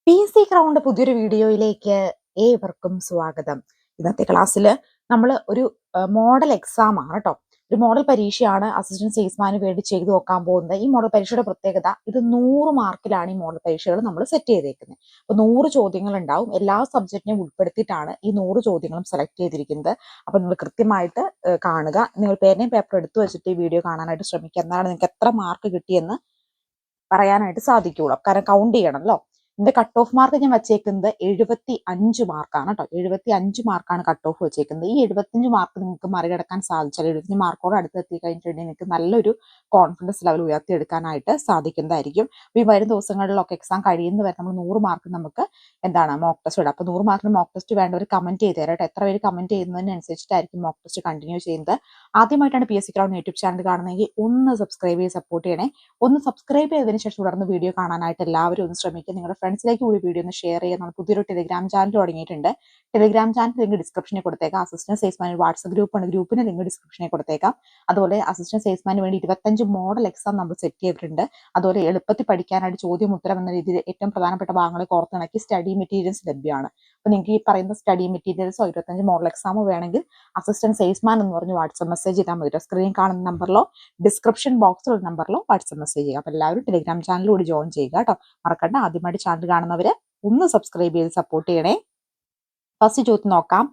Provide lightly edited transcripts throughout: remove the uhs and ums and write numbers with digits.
PC crowned പുതിയൊരു വീഡിയോയിലേക്ക് ഏവർക്കും സ്വാഗതം. ഇന്നത്തെ ക്ലാസ്സിൽ നമ്മൾ ഒരു മോഡൽ എക്സാം ആണ് കേട്ടോ. ഒരു മോഡൽ പരീക്ഷയാണ് അസിസ്റ്റന്റ് സെയിൽസ്മാന് വേണ്ടി ചെയ്തു നോക്കാൻ പോകുന്നത്. ഈ മോഡൽ പരീക്ഷയുടെ പ്രത്യേകത, ഇത് 100 മാർക്കിലാണ് ഈ മോഡൽ പരീക്ഷകൾ നമ്മൾ സെറ്റ് ചെയ്തേക്കുന്നത്. അപ്പോൾ 100 ചോദ്യങ്ങൾ ഉണ്ടാവും. എല്ലാ സബ്ജക്റ്റിനെയും ഉൾപ്പെടുത്തിയിട്ടാണ് ഈ 100 ചോദ്യങ്ങളും സെലക്ട് ചെയ്തിരിക്കുന്നത്. അപ്പോൾ നിങ്ങൾ കൃത്യമായിട്ട് കാണുക. നിങ്ങൾ പേനയും പേപ്പർ എടുത്തു വെച്ചിട്ട് ഈ വീഡിയോ കാണാനായിട്ട് ശ്രമിക്കുക. എന്നാണ് നിങ്ങൾക്ക് എത്ര മാർക്ക് കിട്ടിയെന്ന് പറയാനായിട്ട് സാധിക്കുള്ളൂ. കാരണം കൗണ്ട് ചെയ്യണമല്ലോ. ഇതിന്റെ കട്ട് ഓഫ് മാർക്ക് ഞാൻ വെച്ചേക്കുന്നത് 75 മാർക്കാണ് കേട്ടോ. 75 മാർക്കാണ് കട്ട് ഓഫ് വെച്ചേക്കുന്നത്. ഈ 75 മാർക്ക് നിങ്ങൾക്ക് മറികടക്കാൻ സാധിച്ചാൽ, 75 മാർക്കോട് അടുത്തെത്തി കഴിഞ്ഞിട്ടുണ്ടെങ്കിൽ നിങ്ങൾക്ക് നല്ലൊരു കോൺഫിഡൻസ് ലെവൽ ഉയർത്തിയെടുക്കാനായിട്ട് സാധിക്കുന്നതായിരിക്കും. അപ്പോൾ ഈ വരുന്ന ദിവസങ്ങളിലൊക്കെ എക്സാം കഴിയുന്ന വരെ നമ്മൾ 100 മാർക്ക് നമുക്ക് മോക്ക് ടെസ്റ്റ് ഇടാം. അപ്പോൾ 100 മാർക്കിന് മോക്ക് ടെസ്റ്റ് വേണ്ടവർ കമന്റ് ചെയ്ത് തരാം കേട്ടോ. എത്ര പേര് കമന്റ് ചെയ്യുന്നതിനനുസരിച്ചിട്ടായിരിക്കും മോക്ക് ടെസ്റ്റ് കണ്ടിന്യൂ ചെയ്യുന്നത്. ആദ്യമായിട്ടാണ് PC ക്രൗണ്ട് യൂട്യൂബ് ചാനൽ കാണുന്നതെങ്കിൽ ഒന്ന് സബ്സ്ക്രൈബ് ചെയ്ത് സപ്പോർട്ട് ചെയ്യണേ. ഒന്ന് സബ്സ്ക്രൈബ് ചെയ്തതിനു ശേഷം തുടർന്ന് വീഡിയോ കാണാനായിട്ട് എല്ലാവരും ഒന്ന് ശ്രമിക്കുക. നിങ്ങളുടെ ഫ്രണ്ട്സിലേക്ക് കൂടി വീഡിയോ ഒന്ന് ഷെയർ ചെയ്യുക. നമ്മൾ പുതിയൊരു ടെലിഗ്രാം ചാനൽ തുടങ്ങിയിട്ടുണ്ട്. ടെലിഗ്രാം ചാനൽ ലിങ്ക് ഡിസ്ക്രിപ്ഷനിൽ കൊടുത്തേക്കാം. അസിസ്റ്റന്റ് സെയിൽസ്മാൻ വാട്സ്ആപ്പ് ഗ്രൂപ്പാണ്. ഗ്രൂപ്പിന് ലിങ്ക് ഡിസ്ക്രിപ്ഷനിൽ കൊടുത്തേക്കാം. അതുപോലെ അസിസ്റ്റന്റ് സെയിൽസ്മാന് വേണ്ടി 25 മോഡൽ എക്സാം നമ്മൾ സെറ്റ് ചെയ്തിട്ടുണ്ട്. അതുപോലെ എളുപ്പത്തിൽ പഠിക്കാനായിട്ട് ചോദ്യം ഉത്തരം എന്ന രീതിയിൽ ഏറ്റവും പ്രധാനപ്പെട്ട ഭാഗങ്ങളെ കോർത്തിണക്കി സ്റ്റഡി മെറ്റീരിയൽസ് ലഭ്യമാണ്. അപ്പോൾ നിങ്ങൾക്ക് ഈ പറയുന്ന സ്റ്റഡി മെറ്റീരിയൽസോ 25 മോഡൽ എക്സാമോ വേണമെങ്കിൽ അസിസ്റ്റന്റ് സെയിൽസ്മാൻ എന്ന് പറഞ്ഞ് വാട്സ്ആപ്പ് മെസ്സേജ് ചെയ്താൽ മതി. സ്ക്രീൻ കാണുന്ന നമ്പറിലോ ഡിസ്ക്രിപ്ഷൻ ബോക്സിലുള്ള നമ്പറിലോ വാട്സ്ആപ്പ് മെസ്സേജ് ചെയ്യുക. അപ്പോൾ എല്ലാവരും ടെലിഗ്രാം ചാനലിലൂടെ ജോയിൻ ചെയ്യുക കേട്ടോ. മറക്കണ്ട. ആദ്യമായിട്ട് ചാനൽ കാണുന്നവര് ഒന്ന് സബ്സ്ക്രൈബ് ചെയ്ത് സപ്പോർട്ട് ചെയ്യണേ. ഫസ്റ്റ് ചോദ്യം നോക്കാം.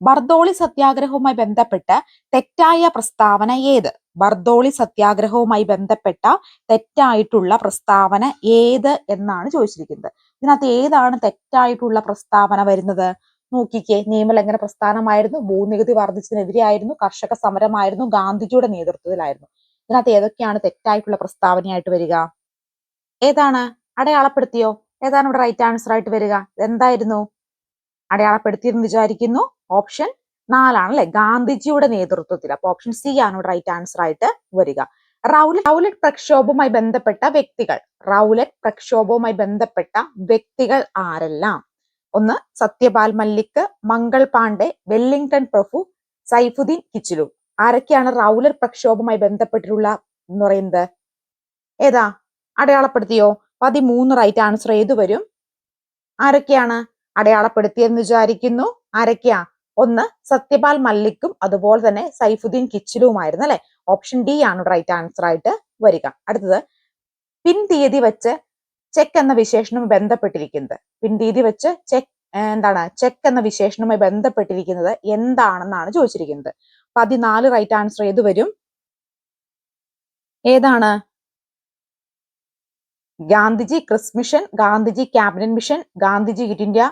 ബർദോളി സത്യാഗ്രഹവുമായി ബന്ധപ്പെട്ട തെറ്റായ പ്രസ്താവന ഏത്? ബർദോളി സത്യാഗ്രഹവുമായി ബന്ധപ്പെട്ട തെറ്റായിട്ടുള്ള പ്രസ്താവന ഏത് എന്നാണ് ചോദിച്ചിരിക്കുന്നത്. ഇതിനകത്ത് ഏതാണ് തെറ്റായിട്ടുള്ള പ്രസ്താവന വരുന്നത്? നോക്കിക്കേ. നിയമലംഘന പ്രസ്ഥാനമായിരുന്നു, ഭൂനികുതി വർദ്ധിച്ചതിനെതിരെയായിരുന്നു, കർഷക സമരമായിരുന്നു, ഗാന്ധിജിയുടെ നേതൃത്വത്തിലായിരുന്നു. ഇതിനകത്ത് ഏതൊക്കെയാണ് തെറ്റായിട്ടുള്ള പ്രസ്താവനയായിട്ട് വരിക? ഏതാണ്? അടയാളപ്പെടുത്തിയോ? ഏതാണ് ഇവിടെ റൈറ്റ് ആൻസർ ആയിട്ട് വരിക? എന്തായിരുന്നു? അടയാളപ്പെടുത്തിയെന്ന് വിചാരിക്കുന്നു. ഓപ്ഷൻ 4 ആണ് അല്ലെ, ഗാന്ധിജിയുടെ നേതൃത്വത്തിൽ. അപ്പൊ ഓപ്ഷൻ സി ആണ് ഇവിടെ റൈറ്റ് ആൻസർ ആയിട്ട് വരിക. റൗലറ്റ് പ്രക്ഷോഭവുമായി ബന്ധപ്പെട്ട വ്യക്തികൾ. റൗലറ്റ് പ്രക്ഷോഭവുമായി ബന്ധപ്പെട്ട വ്യക്തികൾ ആരെല്ലാം? ഒന്ന് സത്യപാൽ മല്ലിക്, മംഗൾ പാണ്ഡെ, വെല്ലിംഗ്ടൺ പ്രഭു, സൈഫുദ്ദീൻ കിച്ചിലു. ആരൊക്കെയാണ് റൗലറ്റ് പ്രക്ഷോഭവുമായി ബന്ധപ്പെട്ടിട്ടുള്ള എന്ന് പറയുന്നത്? ഏതാ? അടയാളപ്പെടുത്തിയോ? 13 റൈറ്റ് ആൻസർ ഏത് വരും? ആരൊക്കെയാണ് അടയാളപ്പെടുത്തിയെന്ന് വിചാരിക്കുന്നു? ആരൊക്കെയാ? ഒന്ന് സത്യപാൽ മല്ലിക്കും അതുപോലെ തന്നെ സൈഫുദ്ദീൻ കിച്ചിലുമായിരുന്നു അല്ലെ. ഓപ്ഷൻ ഡി ആണ് റൈറ്റ് ആൻസർ ആയിട്ട് വരിക. അടുത്തത്, പിൻ തീയതി വെച്ച് ചെക്ക് എന്ന വിശേഷണവുമായി ബന്ധപ്പെട്ടിരിക്കുന്നത്. പിൻ തീയതി വെച്ച് ചെക്ക് എന്ന വിശേഷണവുമായി ബന്ധപ്പെട്ടിരിക്കുന്നത് എന്താണെന്നാണ് ചോദിച്ചിരിക്കുന്നത്. 14 റൈറ്റ് ആൻസർ ഏത് വരും? ഏതാണ്? Gandhiji Cripps mission, Gandhiji cabinet mission, Gandhiji quit India,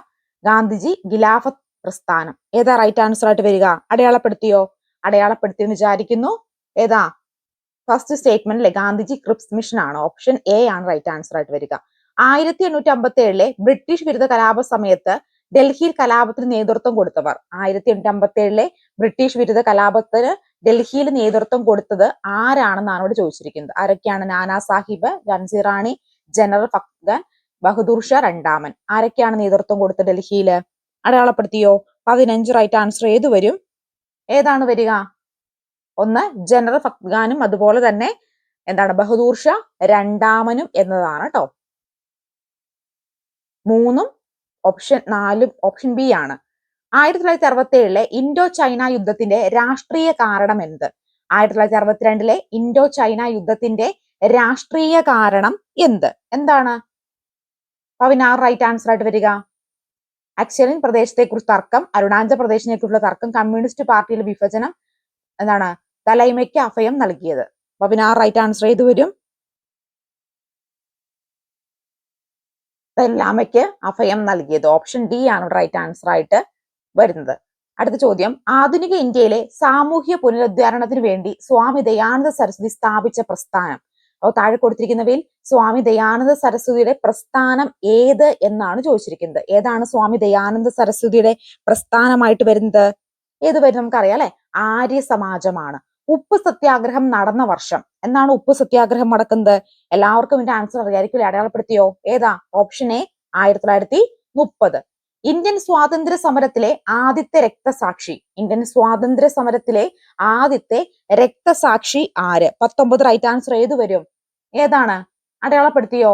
Gandhiji Khilafat പ്രസ്ഥാനം. ഏതാ റൈറ്റ് ആൻസർ ആയിട്ട് വരിക? അടയാളപ്പെടുത്തിയോ? അടയാളപ്പെടുത്തിയെന്ന് വിചാരിക്കുന്നു. ഏതാ? ഫസ്റ്റ് സ്റ്റേറ്റ്മെന്റ് അല്ലെ, ഗാന്ധിജി ക്രിസ് മിഷൻ ആണ്. ഓപ്ഷൻ എ ആണ് റൈറ്റ് ആൻസർ ആയിട്ട് വരിക. 1857 ബ്രിട്ടീഷ് വിരുദ്ധ കലാപ സമയത്ത് ഡൽഹിയിൽ കലാപത്തിന് നേതൃത്വം കൊടുത്തവർ. 1857 ബ്രിട്ടീഷ് വിരുദ്ധ കലാപത്തിന് ഡൽഹിയിൽ നേതൃത്വം കൊടുത്തത് ആരാണെന്നാണ് ഇവിടെ ചോദിച്ചിരിക്കുന്നത്. ആരൊക്കെയാണ്? നാനാ സാഹിബ്, ഝാൻസി റാണി, ജനറൽ ഫക്തൻ, ബഹദൂർ ഷാ രണ്ടാമൻ. ആരൊക്കെയാണ് നേതൃത്വം കൊടുത്തത് ഡൽഹിയില്? അടയാളപ്പെടുത്തിയോ? 15 റൈറ്റ് ആൻസർ ഏത് വരും? ഏതാണ് വരിക? ഒന്ന് ജനറൽ ഫക്തഖാനും അതുപോലെ തന്നെ ബഹദൂർ ഷാ രണ്ടാമനും എന്നതാണ് കേട്ടോ. 3ഉം ഓപ്ഷൻ 4ഉം ഓപ്ഷൻ ബി ആണ്. 1967 ഇൻഡോ ചൈന യുദ്ധത്തിന്റെ രാഷ്ട്രീയ കാരണം എന്ത്? 1962 ഇൻഡോ ചൈന യുദ്ധത്തിന്റെ രാഷ്ട്രീയ കാരണം എന്ത്? എന്താണ്? 16 റൈറ്റ് ആൻസർ ആയിട്ട് വരിക. അക്സലിൻ പ്രദേശത്തെ കുറിച്ച് തർക്കം, അരുണാചൽ പ്രദേശിനെ കുറിച്ചുള്ള തർക്കം, കമ്മ്യൂണിസ്റ്റ് പാർട്ടിയിലെ വിഭജനം, ദലൈമയ്ക്ക് അഭയം നൽകിയത്. 16 റൈറ്റ് ആൻസർ ഏത് വരും? ദലൈമയ്ക്ക് അഭയം നൽകിയത്. ഓപ്ഷൻ ഡി ആണ് റൈറ്റ് ആൻസർ ആയിട്ട് വരുന്നത്. അടുത്ത ചോദ്യം, ആധുനിക ഇന്ത്യയിലെ സാമൂഹ്യ പുനരുദ്ധാരണത്തിന് വേണ്ടി സ്വാമി ദയാനന്ദ സരസ്വതി സ്ഥാപിച്ച പ്രസ്ഥാനം. അപ്പോൾ താഴെ കൊടുത്തിരിക്കുന്നവയിൽ സ്വാമി ദയാനന്ദ സരസ്വതിയുടെ പ്രസ്ഥാനം ഏത് എന്നാണ് ചോദിച്ചിരിക്കുന്നത്. ഏതാണ് സ്വാമി ദയാനന്ദ സരസ്വതിയുടെ പ്രസ്ഥാനമായിട്ട് വരുന്നത്? ഏത് വരും? നമുക്കറിയാം അല്ലെ, ആര്യ സമാജമാണ്. ഉപ്പ് സത്യാഗ്രഹം നടന്ന വർഷം. എന്നാണ് ഉപ്പ് സത്യാഗ്രഹം നടക്കുന്നത്? എല്ലാവർക്കും ഇതിന്റെ ആൻസർ അറിയായിരിക്കും. അടയാളപ്പെടുത്തിയോ? ഏതാ? Option A 1930. ഇന്ത്യൻ സ്വാതന്ത്ര്യ സമരത്തിലെ ആദ്യത്തെ രക്തസാക്ഷി. ഇന്ത്യൻ സ്വാതന്ത്ര്യ സമരത്തിലെ ആദ്യത്തെ രക്തസാക്ഷി ആര്? 19 റൈറ്റ് ആൻസർ ഏത് വരും? ഏതാണ്? അടയാളപ്പെടുത്തിയോ?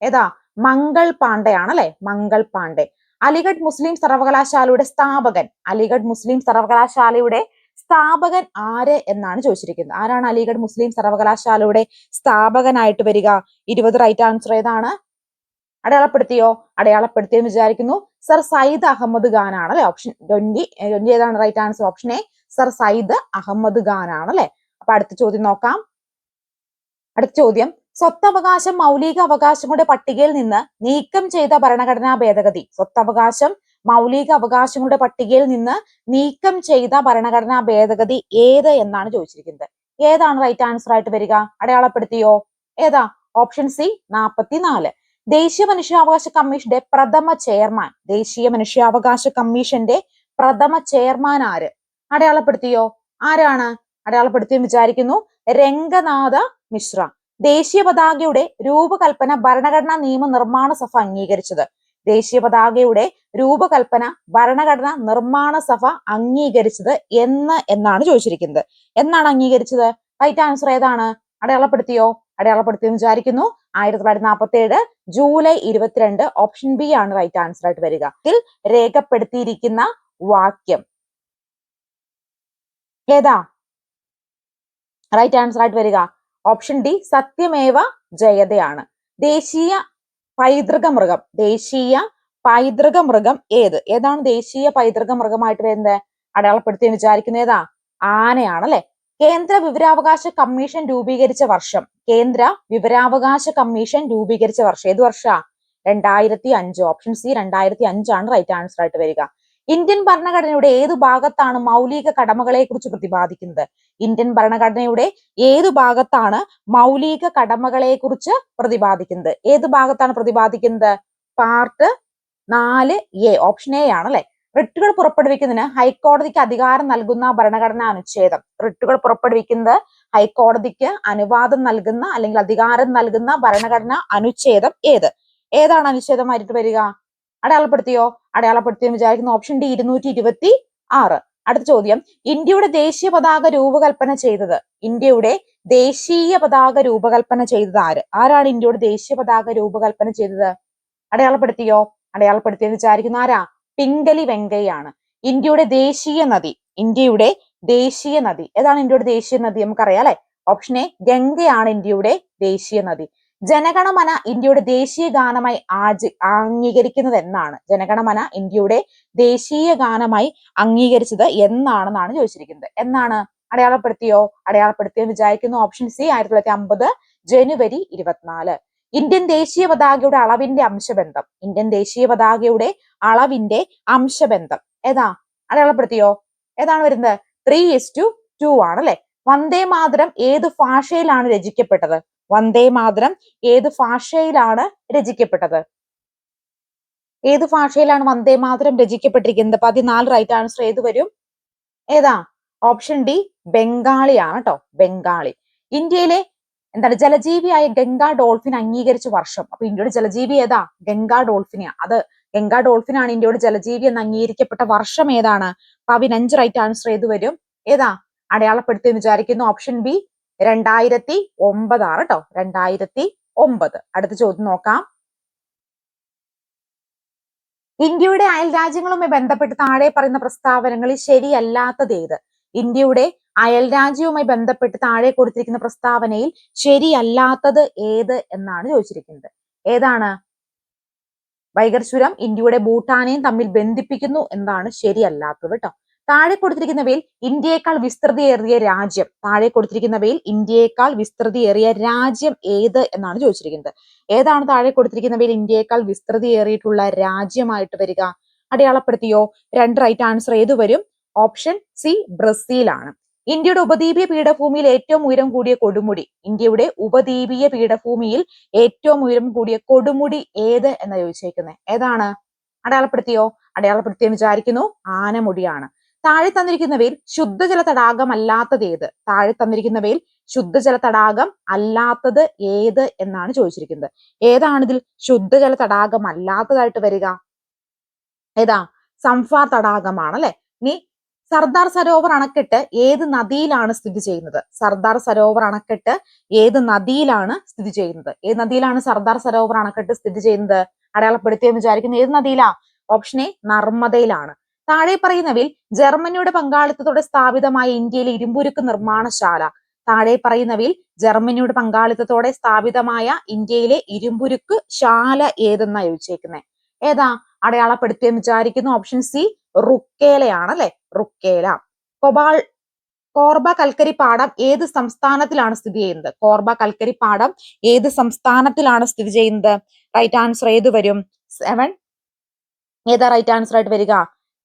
ഏതാ? മംഗൾ പാണ്ഡെ ആണ് അല്ലെ, മംഗൾ പാണ്ഡെ. അലിഗഡ് മുസ്ലിം സർവകലാശാലയുടെ സ്ഥാപകൻ, അലിഗഡ് മുസ്ലിം സർവകലാശാലയുടെ സ്ഥാപകൻ ആര് എന്നാണ് ചോദിച്ചിരിക്കുന്നത്. ആരാണ് അലിഗഡ് മുസ്ലിം സർവകലാശാലയുടെ സ്ഥാപകനായിട്ട് വരിക? 20 റൈറ്റ് ആൻസർ ഏതാണ്? അടയാളപ്പെടുത്തിയോ? അടയാളപ്പെടുത്തിയെന്ന് വിചാരിക്കുന്നു. സർ സയ്യിദ് അഹമ്മദ് ഖാൻ ആണ് അല്ലെ. ഓപ്ഷൻ 20 ഏതാണ് right answer? Option A sir Syed Ahmad Khan ആണ് അല്ലെ. അപ്പൊ അടുത്ത ചോദ്യം നോക്കാം. അടുത്ത ചോദ്യം, സ്വത്തവകാശം മൗലിക അവകാശങ്ങളുടെ പട്ടികയിൽ നിന്ന് നീക്കം ചെയ്ത ഭരണഘടനാ ഭേദഗതി. സ്വത്തവകാശം മൗലിക അവകാശങ്ങളുടെ പട്ടികയിൽ നിന്ന് നീക്കം ചെയ്ത ഭരണഘടനാ ഭേദഗതി ഏത് എന്നാണ് ചോദിച്ചിരിക്കുന്നത്. ഏതാണ് റൈറ്റ് ആൻസർ ആയിട്ട് വരിക? അടയാളപ്പെടുത്തിയോ? ഏതാ? Option C 44. ദേശീയ മനുഷ്യാവകാശ കമ്മീഷന്റെ പ്രഥമ ചെയർമാൻ, ദേശീയ മനുഷ്യാവകാശ കമ്മീഷന്റെ പ്രഥമ ചെയർമാൻ ആര്? അടയാളപ്പെടുത്തിയോ? ആരാണ്? അടയാളപ്പെടുത്തിയെന്ന് വിചാരിക്കുന്നു. രംഗനാഥ മിശ്ര. ദേശീയ പതാകയുടെ രൂപകൽപ്പന ഭരണഘടനാ നിയമ നിർമ്മാണ സഭ അംഗീകരിച്ചത്. ദേശീയ പതാകയുടെ രൂപകൽപ്പന ഭരണഘടനാ നിർമ്മാണ സഭ അംഗീകരിച്ചത് എന്നാണ് ചോദിച്ചിരിക്കുന്നത്. എന്നാണ് അംഗീകരിച്ചത്? റൈറ്റ് ആൻസർ ഏതാണ്? അടയാളപ്പെടുത്തിയോ? അടയാളപ്പെടുത്തിയെന്ന് വിചാരിക്കുന്നു. 1947 ജൂലൈ 22. ഓപ്ഷൻ ബി ആണ് റൈറ്റ് ആൻസർ ആയിട്ട് വരിക. ഇതിൽ രേഖപ്പെടുത്തിയിരിക്കുന്ന വാക്യം ഏതാ റൈറ്റ് ആൻസർ ആയിട്ട് വരിക? ഓപ്ഷൻ ഡി സത്യമേവ ജയതയാണ്. ദേശീയ പൈതൃക മൃഗം, ദേശീയ പൈതൃക മൃഗം ഏതാണ് ദേശീയ പൈതൃക മൃഗമായിട്ട് വരുന്നത്? അടയാളപ്പെടുത്തിയെന്ന് വിചാരിക്കുന്നത് ഏതാ? ആനയാണ് അല്ലെ. കേന്ദ്ര വിവരാവകാശ കമ്മീഷൻ രൂപീകരിച്ച വർഷം, കേന്ദ്ര വിവരാവകാശ കമ്മീഷൻ രൂപീകരിച്ച വർഷം ഏത് വർഷ? 2005. ഓപ്ഷൻ സി 2005 ആണ് റൈറ്റ് ആൻസർ ആയിട്ട് വരിക. ഇന്ത്യൻ ഭരണഘടനയുടെ ഏതു ഭാഗത്താണ് മൗലിക കടമകളെ കുറിച്ച് പ്രതിപാദിക്കുന്നത്? ഇന്ത്യൻ ഭരണഘടനയുടെ ഏതു ഭാഗത്താണ് മൗലിക കടമകളെ കുറിച്ച് പ്രതിപാദിക്കുന്നത്? ഏത് ഭാഗത്താണ് പ്രതിപാദിക്കുന്നത്? Part 4A. ഓപ്ഷൻ എ ആണ് അല്ലെ. റിട്ടുകൾ പുറപ്പെടുവിക്കുന്നതിന് ഹൈക്കോടതിക്ക് അധികാരം നൽകുന്ന ഭരണഘടനാ അനുച്ഛേദം. റിട്ടുകൾ പുറപ്പെടുവിക്കുന്നത് ഹൈക്കോടതിക്ക് അനുവാദം നൽകുന്ന അല്ലെങ്കിൽ അധികാരം നൽകുന്ന ഭരണഘടനാ അനുച്ഛേദം ഏതാണ് അനുച്ഛേദമായിട്ട് വരിക? അടയാളപ്പെടുത്തിയോ? അടയാളപ്പെടുത്തിയെന്ന് വിചാരിക്കുന്നു. Option D 226. അടുത്ത ചോദ്യം, ഇന്ത്യയുടെ ദേശീയ പതാക രൂപകൽപ്പന ചെയ്തത്. ഇന്ത്യയുടെ ദേശീയ പതാക രൂപകൽപ്പന ചെയ്തത് ആരാണ് ഇന്ത്യയുടെ ദേശീയ പതാക രൂപകൽപ്പന ചെയ്തത്? അടയാളപ്പെടുത്തിയോ? അടയാളപ്പെടുത്തിയെന്ന് വിചാരിക്കുന്നു. ആരാ? പിംഗലി വെങ്കയ്യാണ്. ഇന്ത്യയുടെ ദേശീയ നദി, ഇന്ത്യയുടെ ദേശീയ നദി ഏതാണ്? ഇന്ത്യയുടെ ദേശീയ നദി നമുക്കറിയാം അല്ലെ. ഓപ്ഷൻ എ ഗംഗയാണ് ഇന്ത്യയുടെ ദേശീയ നദി. ജനഗണമന ഇന്ത്യയുടെ ദേശീയ ഗാനമായി അംഗീകരിക്കുന്നത് എന്നാണ്? ജനഗണമന ഇന്ത്യയുടെ ദേശീയ ഗാനമായി അംഗീകരിച്ചത് എന്നാണെന്നാണ് ചോദിച്ചിരിക്കുന്നത്. എന്നാണ്? അടയാളപ്പെടുത്തിയോ? അടയാളപ്പെടുത്തിയെന്ന് വിചാരിക്കുന്നു. ഓപ്ഷൻ സി 1950 ജനുവരി 24. ഇന്ത്യൻ ദേശീയ പതാകയുടെ അളവിന്റെ അംശബന്ധം, ഇന്ത്യൻ ദേശീയ പതാകയുടെ അളവിന്റെ അംശബന്ധം ഏതാ? അടയാളപ്പെടുത്തിയോ? ഏതാണ് വരുന്നത്? 3:2 ആണ് അല്ലെ. വന്ദേ മാതരം ഏത് ഭാഷയിലാണ് രചിക്കപ്പെട്ടത്? വന്ദേ മാതരം ഏത് ഭാഷയിലാണ് രചിക്കപ്പെട്ടത്? ഏത് ഭാഷയിലാണ് വന്ദേ മാതരം രചിക്കപ്പെട്ടിരിക്കുന്നത്? 14 റൈറ്റ് ആൻസർ ഏത് വരും? ഏതാ? ഓപ്ഷൻ ഡി ബംഗാളിയാണ് കേട്ടോ, ബംഗാളി. ഇന്ത്യയിലെ ജലജീവിയായ ഗംഗാ ഡോൾഫിൻ അംഗീകരിച്ച വർഷം. അപ്പൊ ഇന്ത്യയുടെ ജലജീവി ഏതാ? ഗംഗാ ഡോൾഫിനെയാ. ഗംഗാ ഡോൾഫിനാണ് ഇന്ത്യയുടെ ജലജീവി എന്ന് അംഗീകരിക്കപ്പെട്ട വർഷം ഏതാണ്? 15 റൈറ്റ് ആൻസർ ഏത് വരും? ഏതാ? അടയാളപ്പെടുത്തി വിചാരിക്കുന്നു. ഓപ്ഷൻ ബി 2009 ആണ് കേട്ടോ, 2009. അടുത്ത ചോദ്യം നോക്കാം. ഇന്ത്യയുടെ അയൽ രാജ്യങ്ങളുമായി ബന്ധപ്പെട്ട് താഴെ പറയുന്ന പ്രസ്താവനകളിൽ ശരിയല്ലാത്തത് ഏത്? ഇന്ത്യയുടെ അയൽ രാജ്യവുമായി ബന്ധപ്പെട്ട് താഴെ കൊടുത്തിരിക്കുന്ന പ്രസ്താവനയിൽ ശരിയല്ലാത്തത് ഏത് എന്നാണ് ചോദിച്ചിരിക്കുന്നത്. ഏതാണ്? വൈഗർ ചുരം ഇന്ത്യയുടെ ഭൂട്ടാനെയും തമ്മിൽ ബന്ധിപ്പിക്കുന്നു എന്നാണ് ശരിയല്ലാത്തത് കേട്ടോ. താഴെ കൊടുത്തിരിക്കുന്നവയിൽ ഇന്ത്യയേക്കാൾ വിസ്തൃതിയേറിയ രാജ്യം, താഴെ കൊടുത്തിരിക്കുന്നവയിൽ ഇന്ത്യയേക്കാൾ വിസ്തൃതിയേറിയ രാജ്യം ഏത് എന്നാണ് ചോദിച്ചിരിക്കുന്നത്. ഏതാണ് താഴെ കൊടുത്തിരിക്കുന്നവയിൽ ഇന്ത്യയേക്കാൾ വിസ്തൃതിയേറിയിട്ടുള്ള രാജ്യമായിട്ട് വരിക? അടയാളപ്പെടുത്തിയോ? 2 റൈറ്റ് ആൻസർ ഏത് വരും? ഓപ്ഷൻ സി ബ്രസീലാണ്. ഇന്ത്യയുടെ ഉപദ്വീപീയ പീഠഭൂമിയിൽ ഏറ്റവും ഉയരം കൂടിയ കൊടുമുടി, ഇന്ത്യയുടെ ഉപദ്വീപീയ പീഠഭൂമിയിൽ ഏറ്റവും ഉയരം കൂടിയ കൊടുമുടി ഏത് എന്നാ ചോദിച്ചേക്കുന്നത്. ഏതാണ്? അടയാളപ്പെടുത്തിയോ? അടയാളപ്പെടുത്തിയെന്ന് വിചാരിക്കുന്നു. ആനമുടിയാണ്. താഴെ തന്നിരിക്കുന്നവയിൽ ശുദ്ധജല തടാകം അല്ലാത്തത് ഏത്? താഴെ തന്നിരിക്കുന്നവയിൽ ശുദ്ധജല തടാകം അല്ലാത്തത് ഏത് എന്നാണ് ചോദിച്ചിരിക്കുന്നത്. ഏതാണിതിൽ ശുദ്ധജല തടാകം അല്ലാത്തതായിട്ട് വരിക? ഏതാ? സംഫാർ തടാകമാണ് അല്ലെ. ഇനി സർദാർ സരോവർ അണക്കെട്ട് ഏത് നദിയിലാണ് സ്ഥിതി ചെയ്യുന്നത്? സർദാർ സരോവർ അണക്കെട്ട് ഏത് നദിയിലാണ് സ്ഥിതി ചെയ്യുന്നത്? ഏത് നദിയിലാണ് സർദാർ സരോവർ അണക്കെട്ട് സ്ഥിതി ചെയ്യുന്നത്? അടയാളപ്പെടുത്തിയെന്ന് വിചാരിക്കുന്നു. ഏത് നദിയിലാ? Option A നർമ്മദയിലാണ്. താഴെ പറയുന്നവയിൽ ജർമ്മനിയുടെ പങ്കാളിത്തത്തോടെ സ്ഥാപിതമായ ഇന്ത്യയിലെ ഇരുമ്പുരുക്ക് നിർമ്മാണശാല. താഴെ പറയുന്നവയിൽ ജർമ്മനിയുടെ പങ്കാളിത്തത്തോടെ സ്ഥാപിതമായ ഇന്ത്യയിലെ ഇരുമ്പുരുക്ക് ശാല ഏതെന്നാ ചോദിച്ചേക്കുന്നത്? ഏതാ? അടയാളപ്പെടുത്തിയെന്ന് വിചാരിക്കുന്നു. ഓപ്ഷൻ സി റുക്കേലയാണ് അല്ലെ, റുക്കേല. കോർബ കൽക്കരിപ്പാടം ഏത് സംസ്ഥാനത്തിലാണ് സ്ഥിതി ചെയ്യുന്നത്? കോർബ കൽക്കരിപ്പാടം ഏത് സംസ്ഥാനത്തിലാണ് സ്ഥിതി ചെയ്യുന്നത്? റൈറ്റ് ആൻസർ ഏത് വരും? 7. ഏതാ റൈറ്റ് ആൻസർ ആയിട്ട് വരിക?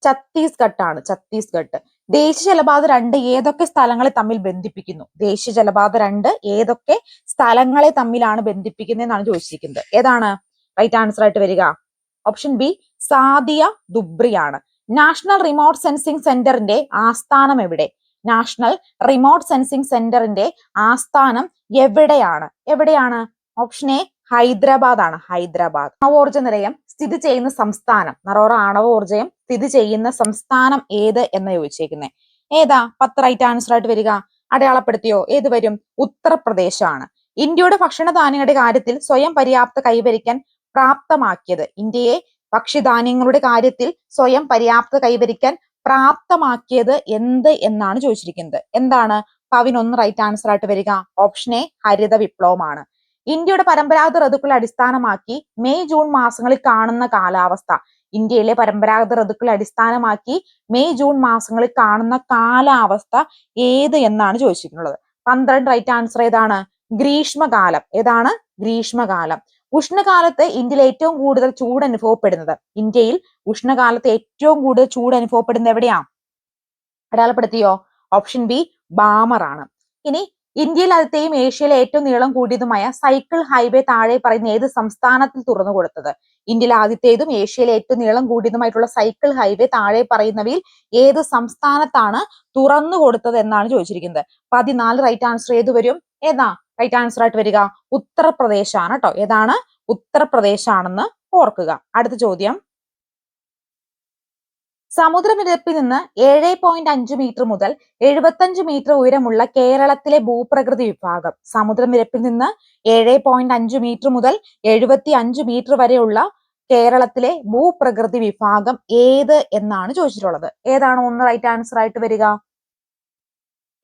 ഛത്തീസ്ഗഡ് ആണ്, ഛത്തീസ്ഗഡ്. ദേശീയ ജലപാത 2 ഏതൊക്കെ സ്ഥലങ്ങളെ തമ്മിൽ ബന്ധിപ്പിക്കുന്നു? ദേശീയ ജലപാത 2 ഏതൊക്കെ സ്ഥലങ്ങളെ തമ്മിലാണ് ബന്ധിപ്പിക്കുന്നത് എന്നാണ് ചോദിച്ചിരിക്കുന്നത്. ഏതാണ് റൈറ്റ് ആൻസർ ആയിട്ട് വരിക? ഓപ്ഷൻ ബി സാദിയ ദുബ്രിയാണ്. നാഷണൽ റിമോട്ട് സെൻസിംഗ് സെന്ററിന്റെ ആസ്ഥാനം എവിടെ? നാഷണൽ റിമോട്ട് സെൻസിംഗ് സെന്ററിന്റെ ആസ്ഥാനം എവിടെയാണ്? എവിടെയാണ്? ഓപ്ഷൻ എ ഹൈദരാബാദ് ആണ്, ഹൈദരാബാദ്. ആണവോർജ നിലയം സ്ഥിതി ചെയ്യുന്ന സംസ്ഥാനം, നറോറ ആണവോർജയം സ്ഥിതി ചെയ്യുന്ന സംസ്ഥാനം ഏത് എന്ന് ചോദിച്ചേക്കുന്നത്? ഏതാ 10 റൈറ്റ് ആൻസർ ആയിട്ട് വരിക? അടയാളപ്പെടുത്തിയോ? ഏത് വരും? ഉത്തർപ്രദേശ് ആണ്. ഇന്ത്യയുടെ ഭക്ഷണധാന്യങ്ങളുടെ കാര്യത്തിൽ സ്വയം പര്യാപ്ത കൈവരിക്കാൻ പ്രാപ്തമാക്കിയത്, ഇന്ത്യയെ ഭക്ഷ്യധാന്യങ്ങളുടെ കാര്യത്തിൽ സ്വയം പര്യാപ്ത കൈവരിക്കാൻ പ്രാപ്തമാക്കിയത് എന്ത് എന്നാണ് ചോദിച്ചിരിക്കുന്നത്. എന്താണ്? 11 റൈറ്റ് ആൻസർ ആയിട്ട് വരിക? ഓപ്ഷൻ എ ഹരിത വിപ്ലവമാണ്. ഇന്ത്യയുടെ പരമ്പരാഗത ഋതുക്കളെ അടിസ്ഥാനമാക്കി മെയ് ജൂൺ മാസങ്ങളിൽ കാണുന്ന കാലാവസ്ഥ. ഇന്ത്യയിലെ പരമ്പരാഗത ഋതുക്കളെ അടിസ്ഥാനമാക്കി മെയ് ജൂൺ മാസങ്ങളിൽ കാണുന്ന കാലാവസ്ഥ ഏത് എന്നാണ് ചോദിച്ചിട്ടുള്ളത്. 12 റൈറ്റ് ആൻസർ ഏതാണ്? ഗ്രീഷ്മകാലം. ഏതാണ്? ഗ്രീഷ്മകാലം. ഉഷ്ണകാലത്ത് ഇന്ത്യയിൽ ഏറ്റവും കൂടുതൽ ചൂട് അനുഭവപ്പെടുന്നത്, ഇന്ത്യയിൽ ഉഷ്ണകാലത്ത് ഏറ്റവും കൂടുതൽ ചൂട് അനുഭവപ്പെടുന്നത് എവിടെയാ? അടയാളപ്പെടുത്തിയോ? ഓപ്ഷൻ ബി ബാമർ ആണ്. ഇനി ഇന്ത്യയിൽ ആദ്യത്തെയും ഏഷ്യയിലെ ഏറ്റവും നീളം കൂടിയതുമായ സൈക്കിൾ ഹൈവേ താഴെ പറയുന്ന ഏത് സംസ്ഥാനത്തിൽ തുറന്നു കൊടുത്തത്? ഇന്ത്യയിലെ ആദ്യത്തേതും ഏഷ്യയിലെ ഏറ്റവും നീളം കൂടിയതുമായിട്ടുള്ള സൈക്കിൾ ഹൈവേ താഴെ പറയുന്നവയിൽ ഏത് സംസ്ഥാനത്താണ് തുറന്നു കൊടുത്തത് എന്നാണ് ചോദിച്ചിരിക്കുന്നത്. 14 റൈറ്റ് ആൻസർ ഏത് വരും? ഏതാ റൈറ്റ് ആൻസർ ആയിട്ട് വരിക? ഉത്തർപ്രദേശ് ആണ് കേട്ടോ. ഏതാണ്? ഉത്തർപ്രദേശ് ആണെന്ന് ഓർക്കുക. അടുത്ത ചോദ്യം, സമുദ്രനിരപ്പിൽ നിന്ന് 7.5 മീറ്റർ മുതൽ 75 മീറ്റർ ഉയരമുള്ള കേരളത്തിലെ ഭൂപ്രകൃതി വിഭാഗം. സമുദ്രനിരപ്പിൽ നിന്ന് 7.5 മീറ്റർ മുതൽ 75 മീറ്റർ വരെയുള്ള കേരളത്തിലെ ഭൂപ്രകൃതി വിഭാഗം ഏത് എന്നാണ് ചോദിച്ചിട്ടുള്ളത്. ഏതാണ് 1 റൈറ്റ് ആൻസർ ആയിട്ട് വരിക?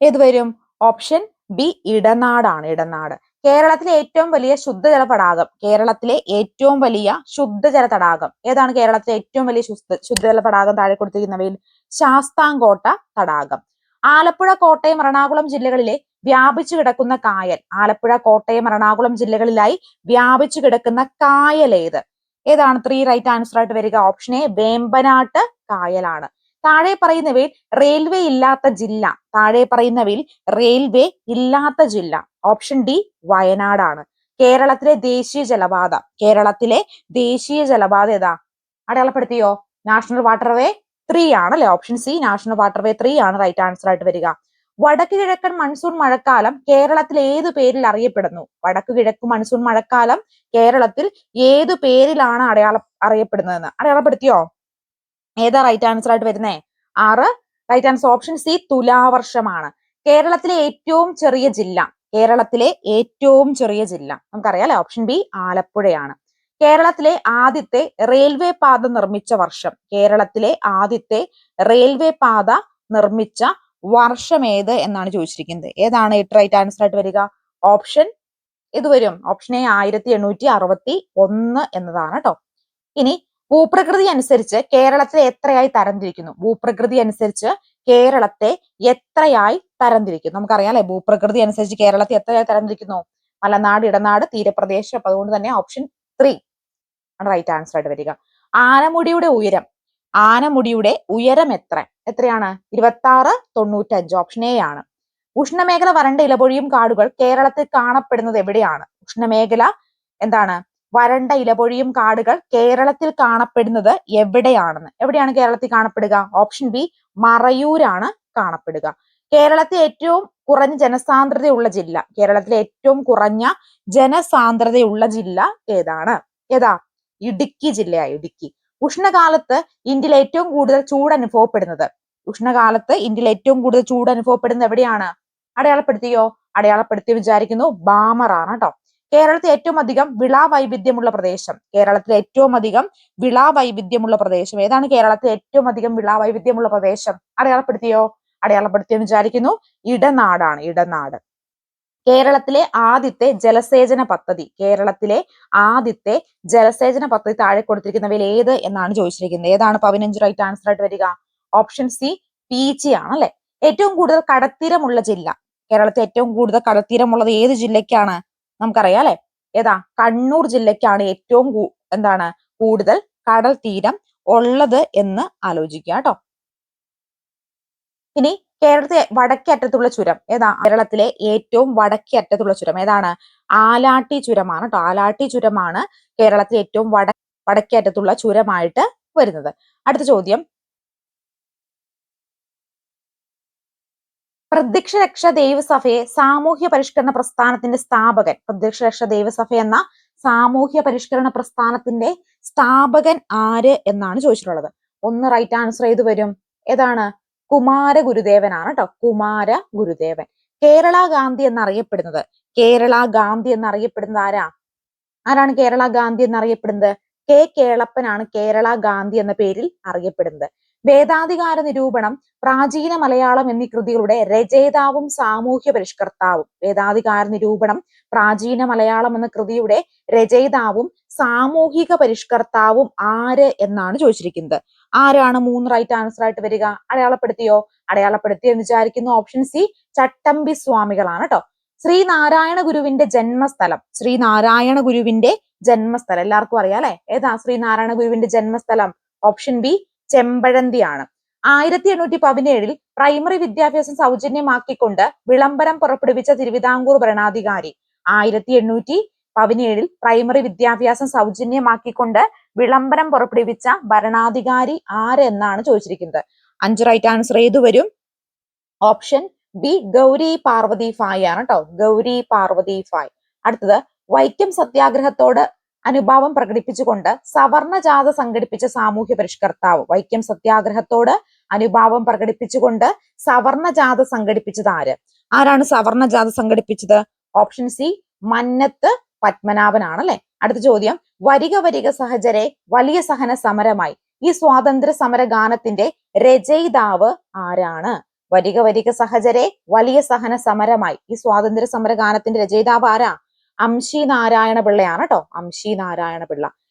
ഏത് വരും? ഓപ്ഷൻ ബി ഇടനാടാണ്, ഇടനാട്. കേരളത്തിലെ ഏറ്റവും വലിയ ശുദ്ധജല തടാകം, കേരളത്തിലെ ഏറ്റവും വലിയ ശുദ്ധജല തടാകം ഏതാണ്? കേരളത്തിലെ ഏറ്റവും വലിയ ശുദ്ധജല തടാകം താഴെ കൊടുത്തിരിക്കുന്നവയിൽ ശാസ്താംകോട്ട തടാകം. ആലപ്പുഴ, കോട്ടയം, എറണാകുളം ജില്ലകളിലെ വ്യാപിച്ചു കിടക്കുന്ന കായൽ. ആലപ്പുഴ, കോട്ടയം, എറണാകുളം ജില്ലകളിലായി വ്യാപിച്ചു കിടക്കുന്ന കായൽ ഏത്? ഏതാണ് 3 റൈറ്റ് ആൻസർ ആയിട്ട് വരിക? ഓപ്ഷൻ എ വേമ്പനാട്ട് കായലാണ്. താഴെ പറയുന്നവയിൽ റെയിൽവേ ഇല്ലാത്ത ജില്ല. താഴെ പറയുന്നവയിൽ റെയിൽവേ ഇല്ലാത്ത ജില്ല. ഓപ്ഷൻ ഡി വയനാടാണ്. കേരളത്തിലെ ദേശീയ ജലപാത, കേരളത്തിലെ ദേശീയ ജലപാത ഏതാ? അടയാളപ്പെടുത്തിയോ? നാഷണൽ വാട്ടർവേ 3 ആണ് അല്ലെ. ഓപ്ഷൻ സി നാഷണൽ വാട്ടർവേ 3 ആണ് റൈറ്റ് ആൻസർ ആയിട്ട് വരിക. വടക്ക് കിഴക്കൻ മൺസൂൺ മഴക്കാലം കേരളത്തിൽ ഏതു പേരിൽ അറിയപ്പെടുന്നു? വടക്ക് കിഴക്ക് മൺസൂൺ മഴക്കാലം കേരളത്തിൽ ഏതു പേരിലാണ് അറിയപ്പെടുന്നതെന്ന് അടയാളപ്പെടുത്തിയോ? ഏതാ റൈറ്റ് ആൻസർ ആയിട്ട് വരുന്നേ? 6 റൈറ്റ് ആൻസർ ഓപ്ഷൻ സി തുലാവർഷമാണ്. കേരളത്തിലെ ഏറ്റവും ചെറിയ ജില്ല, കേരളത്തിലെ ഏറ്റവും ചെറിയ ജില്ല നമുക്കറിയാം അല്ലെ. ഓപ്ഷൻ ബി ആലപ്പുഴയാണ്. കേരളത്തിലെ ആദ്യത്തെ റെയിൽവേ പാത നിർമ്മിച്ച വർഷം, കേരളത്തിലെ ആദ്യത്തെ റെയിൽവേ പാത നിർമ്മിച്ച വർഷം ഏത് എന്നാണ് ചോദിച്ചിരിക്കുന്നത്. ഏതാണ് 8 റൈറ്റ് ആൻസർ ആയിട്ട് വരിക? ഓപ്ഷൻ ഇത് വരും. ഓപ്ഷൻ എ 1861 എന്നതാണ് കേട്ടോ. ഇനി ഭൂപ്രകൃതി അനുസരിച്ച് കേരളത്തെ എത്രയായി തരംതിരിക്കുന്നു? ഭൂപ്രകൃതി അനുസരിച്ച് കേരളത്തെ എത്രയായി തരംതിരിക്കുന്നു? നമുക്കറിയാം അല്ലെ, ഭൂപ്രകൃതി അനുസരിച്ച് കേരളത്തെ എത്രയായി തരംതിരിക്കുന്നു? മലനാട്, ഇടനാട്, തീരപ്രദേശം. അപ്പൊ അതുകൊണ്ട് തന്നെ ഓപ്ഷൻ 3 ആണ് റൈറ്റ് ആൻസർ ആയിട്ട് വരിക. ആനമുടിയുടെ ഉയരം, ആനമുടിയുടെ ഉയരം എത്രയാണ്? 26.95. ഓപ്ഷൻ എ ആണ്. ഉഷ്ണമേഖല വരണ്ട ഇലപൊഴിയും കാടുകൾ കേരളത്തിൽ കാണപ്പെടുന്നത് എവിടെയാണ്? ഉഷ്ണമേഖല എന്താണ്? വരണ്ട ഇലപൊഴിയും കാടുകൾ കേരളത്തിൽ കാണപ്പെടുന്നത് എവിടെയാണെന്ന്. എവിടെയാണ് കേരളത്തിൽ കാണപ്പെടുക? Option B മറയൂരാണ് കാണപ്പെടുക. കേരളത്തിൽ ഏറ്റവും കുറഞ്ഞ ജനസാന്ദ്രതയുള്ള ജില്ല, കേരളത്തിലെ ഏറ്റവും കുറഞ്ഞ ജനസാന്ദ്രതയുള്ള ജില്ല ഏതാണ്? ഏതാ? ഇടുക്കി ജില്ലയാ, ഇടുക്കി. ഉഷ്ണകാലത്ത് ഇന്ത്യയിൽ ഏറ്റവും കൂടുതൽ ചൂട് അനുഭവപ്പെടുന്നത്, ഉഷ്ണകാലത്ത് ഇന്ത്യയിൽ ഏറ്റവും കൂടുതൽ ചൂട് അനുഭവപ്പെടുന്നത് എവിടെയാണ്? അടയാളപ്പെടുത്തിയോ? അടയാളപ്പെടുത്തി വിചാരിക്കുന്നു. ബാമർ ആണ് കേട്ടോ. കേരളത്തിൽ ഏറ്റവും അധികം വിള വൈവിധ്യമുള്ള പ്രദേശം. കേരളത്തിലെ ഏറ്റവും അധികം വിള വൈവിധ്യമുള്ള പ്രദേശം ഏതാണ്? കേരളത്തിലെ ഏറ്റവും അധികം വിള വൈവിധ്യമുള്ള പ്രദേശം അടയാളപ്പെടുത്തിയോ? അടയാളപ്പെടുത്തിയെന്ന് വിചാരിക്കുന്നു. ഇടനാടാണ്. ഇടനാട്. കേരളത്തിലെ ആദ്യത്തെ ജലസേചന പദ്ധതി. കേരളത്തിലെ ആദ്യത്തെ ജലസേചന പദ്ധതി താഴെ കൊടുത്തിരിക്കുന്നവയിൽ ഏത് എന്നാണ് ചോദിച്ചിരിക്കുന്നത്. ഏതാണ് 15 റൈറ്റ് ആൻസർ ആയിട്ട് വരിക? ഓപ്ഷൻ സി പീച്ചി ആണ് അല്ലെ. ഏറ്റവും കൂടുതൽ കടത്തീരമുള്ള ജില്ല. കേരളത്തിൽ ഏറ്റവും കൂടുതൽ കടത്തീരമുള്ളത് ഏത് ജില്ലയ്ക്കാണ്? നമുക്കറിയാം അല്ലെ. ഏതാ? കണ്ണൂർ ജില്ലയ്ക്കാണ് ഏറ്റവും എന്താണ് കൂടുതൽ കടൽ തീരം ഉള്ളത് എന്ന് ആലോചിക്കുക കേട്ടോ. ഇനി കേരളത്തിലെ വടക്കേ അറ്റത്തുള്ള ചുരം ഏതാ? കേരളത്തിലെ ഏറ്റവും വടക്കേ അറ്റത്തുള്ള ചുരം ഏതാണ്? ആലാട്ടി ചുരമാണ് കേട്ടോ. ആലാട്ടി ചുരമാണ് കേരളത്തിലെ ഏറ്റവും വടക്കേ അറ്റത്തുള്ള ചുരമായിട്ട് വരുന്നത്. അടുത്ത ചോദ്യം, പ്രത്യക്ഷരക്ഷ ദൈവസഭയെ സാമൂഹ്യ പരിഷ്കരണ പ്രസ്ഥാനത്തിന്റെ സ്ഥാപകൻ. പ്രത്യക്ഷരക്ഷ ദൈവസഭ എന്ന സാമൂഹ്യ പരിഷ്കരണ പ്രസ്ഥാനത്തിന്റെ സ്ഥാപകൻ ആര് എന്നാണ് ചോദിച്ചിട്ടുള്ളത്. ഒന്ന് റൈറ്റ് ആൻസർ ഏത് വരും? ഏതാണ്? കുമാര ഗുരുദേവനാണ് കേട്ടോ. കുമാര ഗുരുദേവൻ. കേരള ഗാന്ധി എന്നറിയപ്പെടുന്നത്. കേരള ഗാന്ധി എന്നറിയപ്പെടുന്നത് ആരാ? ആരാണ് കേരള ഗാന്ധി എന്നറിയപ്പെടുന്നത്? കെ കേളപ്പനാണ് കേരള ഗാന്ധി എന്ന പേരിൽ അറിയപ്പെടുന്നത്. വേദാധികാര നിരൂപണം, പ്രാചീന മലയാളം എന്നീ കൃതികളുടെ രചയിതാവും സാമൂഹ്യ പരിഷ്കർത്താവും. വേദാധികാര നിരൂപണം, പ്രാചീന മലയാളം എന്ന കൃതിയുടെ രചയിതാവും സാമൂഹിക പരിഷ്കർത്താവും ആര് എന്നാണ് ചോദിച്ചിരിക്കുന്നത്. ആരാണ് 3 റൈറ്റ് ആൻസർ ആയിട്ട് വരിക? അടയാളപ്പെടുത്തിയോ? അടയാളപ്പെടുത്തി എന്ന് വിചാരിക്കുന്നു. ഓപ്ഷൻ സി ചട്ടമ്പി സ്വാമികളാണ് കേട്ടോ. ശ്രീനാരായണ ഗുരുവിന്റെ ജന്മസ്ഥലം. ശ്രീനാരായണ ഗുരുവിന്റെ ജന്മസ്ഥലം എല്ലാവർക്കും അറിയാം അല്ലെ. ഏതാ ശ്രീനാരായണ ഗുരുവിന്റെ ജന്മസ്ഥലം? ഓപ്ഷൻ ബി ചെമ്പഴന്തിയാണ്. 1817 പ്രൈമറി വിദ്യാഭ്യാസം സൗജന്യമാക്കിക്കൊണ്ട് വിളംബരം പുറപ്പെടുവിച്ച തിരുവിതാംകൂർ ഭരണാധികാരി. 1817 പ്രൈമറി വിദ്യാഭ്യാസം സൗജന്യമാക്കിക്കൊണ്ട് വിളംബരം പുറപ്പെടുവിച്ച ഭരണാധികാരി ആര് എന്നാണ് ചോദിച്ചിരിക്കുന്നത്. 5 റൈറ്റ് ആൻസർ ഏതു വരും? ഓപ്ഷൻ ബി ഗൗരി പാർവതി ഫായ് ആണ് കേട്ടോ. ഗൗരി പാർവതി ഫായ്. അടുത്തത്, വൈക്കം സത്യാഗ്രഹത്തോട് അനുഭാവം പ്രകടിപ്പിച്ചുകൊണ്ട് സവർണജാഥ സംഘടിപ്പിച്ച സാമൂഹ്യ പരിഷ്കർത്താവ്. വൈക്കം സത്യാഗ്രഹത്തോട് അനുഭാവം പ്രകടിപ്പിച്ചുകൊണ്ട് സവർണജാഥ സംഘടിപ്പിച്ചത് ആര്? ആരാണ് സവർണജാഥ സംഘടിപ്പിച്ചത്? ഓപ്ഷൻ സി മന്നത്ത് പത്മനാഭനാണ് അല്ലെ. അടുത്ത ചോദ്യം, വരിക വരിക സഹചരെ വലിയ സഹന സമരമായി. ഈ സ്വാതന്ത്ര്യ സമര ഗാനത്തിന്റെ രചയിതാവ് ആരാണ്? വരിക വരിക സഹചരെ വലിയ സഹന സമരമായി. ഈ സ്വാതന്ത്ര്യ സമര ഗാനത്തിന്റെ രചയിതാവ് ആരാ? അംശി നാരായണ പിള്ളയാണ് കേട്ടോ. അംശി നാരായണ പിള്ള.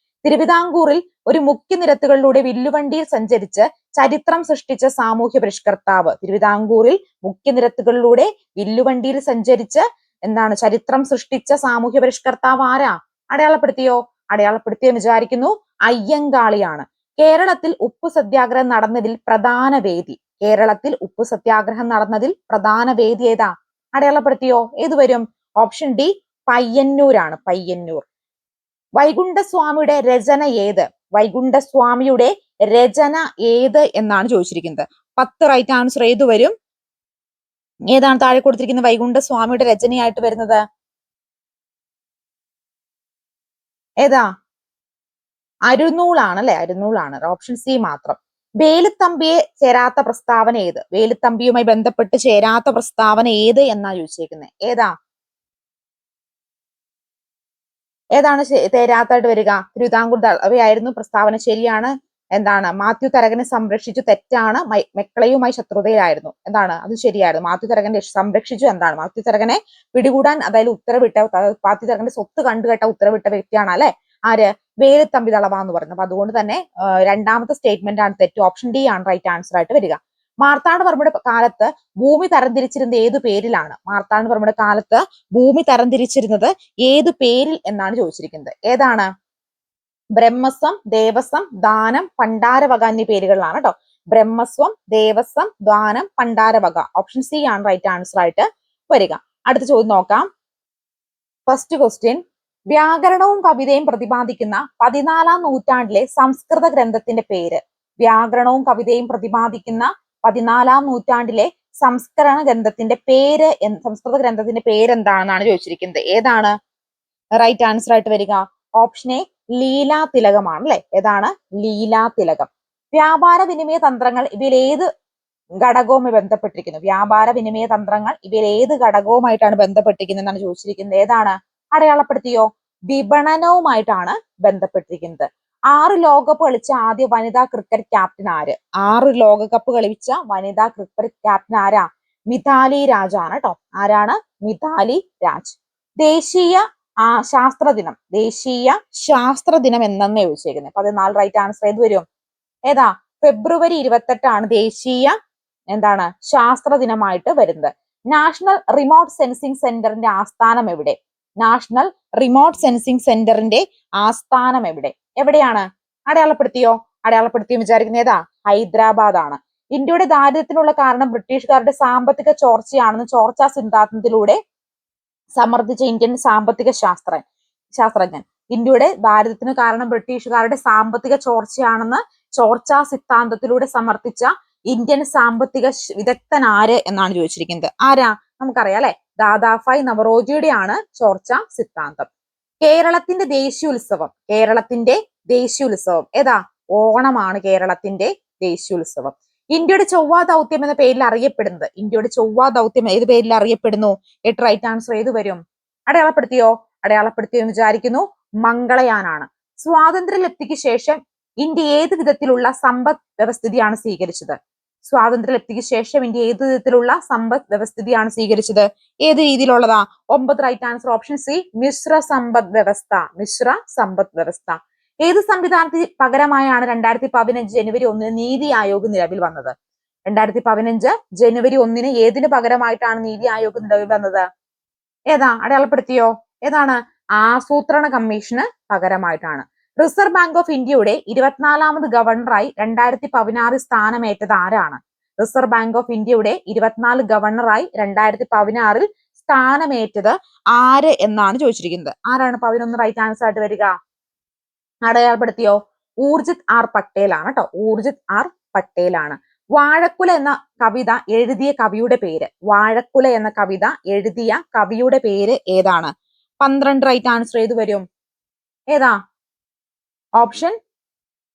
തിരുവിതാംകൂറിൽ ഒരു മുഖ്യ നിരത്തുകളിലൂടെ വില്ലുവണ്ടിയിൽ സഞ്ചരിച്ച് ചരിത്രം സൃഷ്ടിച്ച സാമൂഹ്യ പരിഷ്കർത്താവ്. തിരുവിതാംകൂറിൽ മുഖ്യ നിരത്തുകളിലൂടെ വില്ലുവണ്ടിയിൽ സഞ്ചരിച്ച് എന്താണ് ചരിത്രം സൃഷ്ടിച്ച സാമൂഹ്യ പരിഷ്കർത്താവ് ആരാ? അടയാളപ്പെടുത്തിയോ? അടയാളപ്പെടുത്തിയെന്ന് വിചാരിക്കുന്നു. അയ്യങ്കാളിയാണ്. കേരളത്തിൽ ഉപ്പു സത്യാഗ്രഹം നടന്നതിൽ പ്രധാന വേദി. കേരളത്തിൽ ഉപ്പു സത്യാഗ്രഹം നടന്നതിൽ പ്രധാന വേദി ഏതാ? അടയാളപ്പെടുത്തിയോ? ഏത് വരും? ഓപ്ഷൻ ഡി പയ്യന്നൂരാണ്. പയ്യന്നൂർ. വൈകുണ്ഠസ്വാമിയുടെ രചന ഏത്? വൈകുണ്ഠസ്വാമിയുടെ രചന ഏത് എന്നാണ് ചോദിച്ചിരിക്കുന്നത്. 10 റൈറ്റ് ആൻസർ ഏത് വരും? ഏതാണ് താഴെ കൊടുത്തിരിക്കുന്ന വൈകുണ്ഠസ്വാമിയുടെ രചനയായിട്ട് വരുന്നത്? ഏതാ? അരുനൂളാണ് അല്ലെ. അരുനൂളാണ്. ഓപ്ഷൻ സി മാത്രം. വേലുത്തമ്പിയെ ചേരാത്ത പ്രസ്താവന ഏത്? വേലുത്തമ്പിയുമായി ബന്ധപ്പെട്ട് ചേരാത്ത പ്രസ്താവന ഏത് എന്നാ ചോദിച്ചിരിക്കുന്നത്. ഏതാ? ഏതാണ് ചേരാത്തായിട്ട് വരിക? തിരുവിതാംകൂർ ദളവയായിരുന്നു പ്രസ്താവന. ശരിയാണ്. എന്താണ്? മാത്യു തരകനെ സംരക്ഷിച്ചു. തെറ്റാണ്. മെക്കളയുമായി ശത്രുതയിലായിരുന്നു. എന്താണ്? അത് ശരിയായിരുന്നു. മാത്യു തരകനെ സംരക്ഷിച്ചു. എന്താണ്? മാത്യു തരകനെ പിടികൂടാൻ അതായത് ഉത്തരവിട്ട, മാത്യു തരകന്റെ സ്വത്ത് കണ്ടുകെട്ട ഉത്തരവിട്ട വ്യക്തിയാണ് അല്ലെ. ആര്? വേലുത്തമ്പി ദളവ എന്ന് പറയുന്നത്. അപ്പൊ അതുകൊണ്ട് തന്നെ രണ്ടാമത്തെ സ്റ്റേറ്റ്മെന്റ് ആണ് തെറ്റ്. ഓപ്ഷൻ ഡി ആണ് റൈറ്റ് ആൻസർ ആയിട്ട് വരിക. മാർത്താണ്ഡവർമ്മയുടെ കാലത്ത് ഭൂമി തരംതിരിച്ചിരുന്നത് ഏതു പേരിലാണ്? മാർത്താണ്ഡവർമ്മയുടെ കാലത്ത് ഭൂമി തരംതിരിച്ചിരുന്നത് ഏതു പേരിൽ എന്നാണ് ചോദിച്ചിരിക്കുന്നത്. ഏതാണ്? ബ്രഹ്മസ്വം, ദേവസ്വം, ദാനം, പണ്ടാരവക എന്നീ പേരുകളിലാണ് കേട്ടോ. ബ്രഹ്മസ്വം, ദേവസ്വം, ദാനം, പണ്ടാരവക. ഓപ്ഷൻ സി ആണ് റൈറ്റ് ആൻസർ ആയിട്ട് വരിക. അടുത്ത ചോദ്യം നോക്കാം. ഫസ്റ്റ് ക്വസ്റ്റ്യൻ, വ്യാകരണവും കവിതയും പ്രതിപാദിക്കുന്ന 14ാം നൂറ്റാണ്ടിലെ സംസ്കൃത ഗ്രന്ഥത്തിന്റെ പേര്. വ്യാകരണവും കവിതയും പ്രതിപാദിക്കുന്ന 14ാം നൂറ്റാണ്ടിലെ സംസ്കൃത ഗ്രന്ഥത്തിന്റെ പേര് എന്താണെന്നാണ് ചോദിച്ചിരിക്കുന്നത്. ഏതാണ് റൈറ്റ് ആൻസർ ആയിട്ട് വരിക? ഓപ്ഷൻ എ ലീലാ തിലകമാണ് അല്ലെ. ഏതാണ്? ലീലാ തിലകം. വ്യാപാര വിനിമയ തന്ത്രങ്ങൾ ഇവയിൽ ഏത് ഘടകവുമായി ബന്ധപ്പെട്ടിരിക്കുന്നു? വ്യാപാര വിനിമയ തന്ത്രങ്ങൾ ഇവയിൽ ഏത് ഘടകവുമായിട്ടാണ് ബന്ധപ്പെട്ടിരിക്കുന്നത് എന്നാണ് ചോദിച്ചിരിക്കുന്നത്. ഏതാണ്? അടയാളപ്പെടുത്തിയോ? വിപണനവുമായിട്ടാണ് ബന്ധപ്പെട്ടിരിക്കുന്നത്. 6 ലോകകപ്പ് കളിച്ച ആദ്യ വനിതാ ക്രിക്കറ്റ് ക്യാപ്റ്റൻ ആര്? 6 ലോകകപ്പ് കളിച്ച വനിതാ ക്രിക്കറ്റ് ക്യാപ്റ്റൻ ആരാ? മിതാലി രാജ് ആണ് കേട്ടോ. ആരാണ്? മിതാലി രാജ്. ദേശീയ ശാസ്ത്ര ദിനം. ദേശീയ ശാസ്ത്ര ദിനം എന്നാണ് ചോദിച്ചേക്കുന്നത്. 14 റൈറ്റ് ആൻസർ ഏത് വരും? ഏതാ? ഫെബ്രുവരി 28 ദേശീയ എന്താണ് ശാസ്ത്ര ദിനമായിട്ട് വരുന്നത്. നാഷണൽ റിമോട്ട് സെൻസിംഗ് സെന്ററിന്റെ ആസ്ഥാനം എവിടെ? നാഷണൽ റിമോട്ട് സെൻസിംഗ് സെന്ററിന്റെ ആസ്ഥാനം എവിടെ? എവിടെയാണ്? അടയാളപ്പെടുത്തിയോ? അടയാളപ്പെടുത്തിയോ വിചാരിക്കുന്നത് ഏതാ? ഹൈദരാബാദ് ആണ്. ഇന്ത്യയുടെ ദാരിദ്ര്യത്തിനുള്ള കാരണം ബ്രിട്ടീഷുകാരുടെ സാമ്പത്തിക ചോർച്ചയാണെന്ന് ചോർച്ചാ സിദ്ധാന്തത്തിലൂടെ സമർത്ഥിച്ച ഇന്ത്യൻ സാമ്പത്തിക ശാസ്ത്രജ്ഞൻ. ഇന്ത്യയുടെ ദാരിദ്ര്യത്തിന് കാരണം ബ്രിട്ടീഷുകാരുടെ സാമ്പത്തിക ചോർച്ചയാണെന്ന് ചോർച്ചാ സിദ്ധാന്തത്തിലൂടെ സമർത്ഥിച്ച ഇന്ത്യൻ സാമ്പത്തിക വിദഗ്ധൻ ആര് എന്നാണ് ചോദിച്ചിരിക്കുന്നത്. ആരാ? നമുക്കറിയാം അല്ലെ, ദാദാഭായ് നവറോജിയുടെയാണ് ചോർച്ചാ സിദ്ധാന്തം. കേരളത്തിന്റെ ദേശീയോത്സവം. കേരളത്തിന്റെ ദേശീയോത്സവം ഏതാ? ഓണമാണ് കേരളത്തിന്റെ ദേശീയോത്സവം. ഇന്ത്യയുടെ ചൊവ്വാ ദൗത്യം എന്ന പേരിൽ അറിയപ്പെടുന്നത്. ഇന്ത്യയുടെ ചൊവ്വാ ദൗത്യം ഏത് പേരിൽ അറിയപ്പെടുന്നു? 8 റൈറ്റ് ആൻസർ ഏത് വരും? അടയാളപ്പെടുത്തിയോ? അടയാളപ്പെടുത്തിയോ എന്ന് വിചാരിക്കുന്നു. മംഗളയാനാണ്. സ്വാതന്ത്ര്യലബ്ധിക്ക് ശേഷം ഇന്ത്യ ഏത് വിധത്തിലുള്ള സമ്പദ് വ്യവസ്ഥിതിയാണ് സ്വീകരിച്ചത്? സ്വാതന്ത്ര്യലബ്ധിക്ക് ശേഷം ഇന്ത്യ ഏത് വിധത്തിലുള്ള സമ്പദ് വ്യവസ്ഥിതിയാണ് സ്വീകരിച്ചത്? ഏത് രീതിയിലുള്ളതാ? 9 റൈറ്റ് ആൻസർ ഓപ്ഷൻ സി, മിശ്ര സമ്പദ് വ്യവസ്ഥ. മിശ്ര സമ്പദ് വ്യവസ്ഥ. ഏത് സംവിധാനത്തിന് പകരമായാണ് 2015 ജനുവരി 1 നീതി ആയോഗ് നിലവിൽ വന്നത്? 2015 ജനുവരി 1 ഏതിന് പകരമായിട്ടാണ് നീതി ആയോഗ് നിലവിൽ വന്നത്? ഏതാ? അടയാളപ്പെടുത്തിയോ? ഏതാണ്? ആസൂത്രണ കമ്മീഷന് പകരമായിട്ടാണ്. റിസർവ് ബാങ്ക് ഓഫ് ഇന്ത്യയുടെ 24ാമത് ഗവർണറായി 2016 സ്ഥാനമേറ്റത് ആരാണ്? റിസർവ് ബാങ്ക് ഓഫ് ഇന്ത്യയുടെ 24 ഗവർണറായി 2016 സ്ഥാനമേറ്റത് ആര് എന്നാണ് ചോദിച്ചിരിക്കുന്നത്. ആരാണ്? 11 റൈറ്റ് ആൻസർ ആയിട്ട് വരിക. അടയാളപ്പെടുത്തിയോ? ഊർജിത് ആർ പട്ടേൽ ആണ് കേട്ടോ. ഊർജിത് ആർ പട്ടേൽ ആണ്. വാഴക്കുല എന്ന കവിത എഴുതിയ കവിയുടെ പേര്. വാഴക്കുല എന്ന കവിത എഴുതിയ കവിയുടെ പേര് ഏതാണ്? 12 റൈറ്റ് ആൻസർ ഏത് വരും? ഏതാ? ഓപ്ഷൻ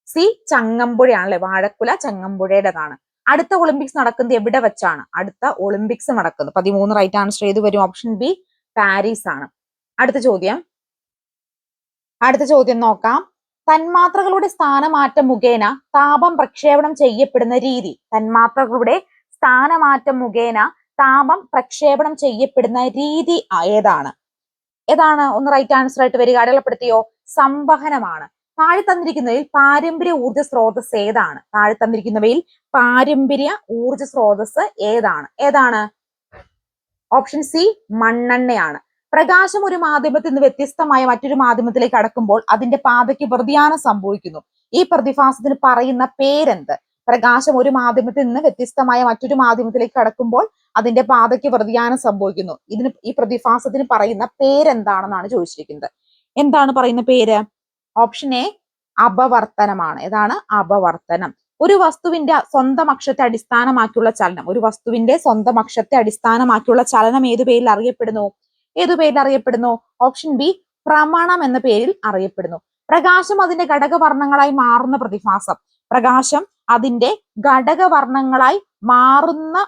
സി, ചങ്ങമ്പുഴയാണല്ലേ. വാഴക്കുല ചങ്ങമ്പുഴയുടേതാണ്. അടുത്ത ഒളിമ്പിക്സ് നടക്കുന്നത് എവിടെ വെച്ചാണ്? അടുത്ത ഒളിമ്പിക്സ് നടക്കുന്നത് 13 റൈറ്റ് ആൻസർ ഏത് വരും? ഓപ്ഷൻ ബി, പാരീസ് ആണ്. അടുത്ത ചോദ്യം നോക്കാം. തന്മാത്രകളുടെ സ്ഥാനമാറ്റം മുഖേന താപം പ്രക്ഷേപണം ചെയ്യപ്പെടുന്ന രീതി. തന്മാത്രകളുടെ സ്ഥാനമാറ്റം മുഖേന താപം പ്രക്ഷേപണം ചെയ്യപ്പെടുന്ന രീതി ഏതാണ്? ഏതാണ്? ഒന്ന് റൈറ്റ് ആൻസർ ആയിട്ട് വരിക. അടയാളപ്പെടുത്തിയോ? സംവഹനമാണ്. താഴെ തന്നിരിക്കുന്നവയിൽ പാരമ്പര്യ ഊർജ്ജ സ്രോതസ് ഏതാണ്? താഴെ തന്നിരിക്കുന്നവയിൽ പാരമ്പര്യ ഊർജ്ജ സ്രോതസ് ഏതാണ്? ഏതാണ്? ഓപ്ഷൻ സി, മണ്ണെണ്ണയാണ്. പ്രകാശം ഒരു മാധ്യമത്തിൽ നിന്ന് വ്യത്യസ്തമായ മറ്റൊരു മാധ്യമത്തിലേക്ക് കടക്കുമ്പോൾ അതിന്റെ പാതയ്ക്ക് വ്യതിയാനം സംഭവിക്കുന്നു. ഈ പ്രതിഭാസത്തിന് പറയുന്ന പേരെന്ത്? പ്രകാശം ഒരു മാധ്യമത്തിൽ നിന്ന് വ്യത്യസ്തമായ മറ്റൊരു മാധ്യമത്തിലേക്ക് കടക്കുമ്പോൾ അതിന്റെ പാതയ്ക്ക് വ്യതിയാനം സംഭവിക്കുന്നു. ഈ പ്രതിഭാസത്തിന് പറയുന്ന പേരെന്താണെന്നാണ് ചോദിച്ചിരിക്കുന്നത്. എന്താണ് പറയുന്ന പേര്? ഓപ്ഷൻ എ, അപവർത്തനമാണ്. ഏതാണ്? അപവർത്തനം. ഒരു വസ്തുവിന്റെ സ്വന്തം അക്ഷത്തെ അടിസ്ഥാനമാക്കിയുള്ള ചലനം. ഒരു വസ്തുവിന്റെ സ്വന്തം അക്ഷത്തെ അടിസ്ഥാനമാക്കിയുള്ള ചലനം ഏതു പേരിൽ അറിയപ്പെടുന്നു? ഏതു പേരിൽ അറിയപ്പെടുന്നു? ഓപ്ഷൻ ബി, ഭ്രമണം എന്ന പേരിൽ അറിയപ്പെടുന്നു. പ്രകാശം അതിന്റെ ഘടകവർണ്ണങ്ങളായി മാറുന്ന പ്രതിഭാസം. പ്രകാശം അതിന്റെ ഘടകവർണ്ണങ്ങളായി മാറുന്ന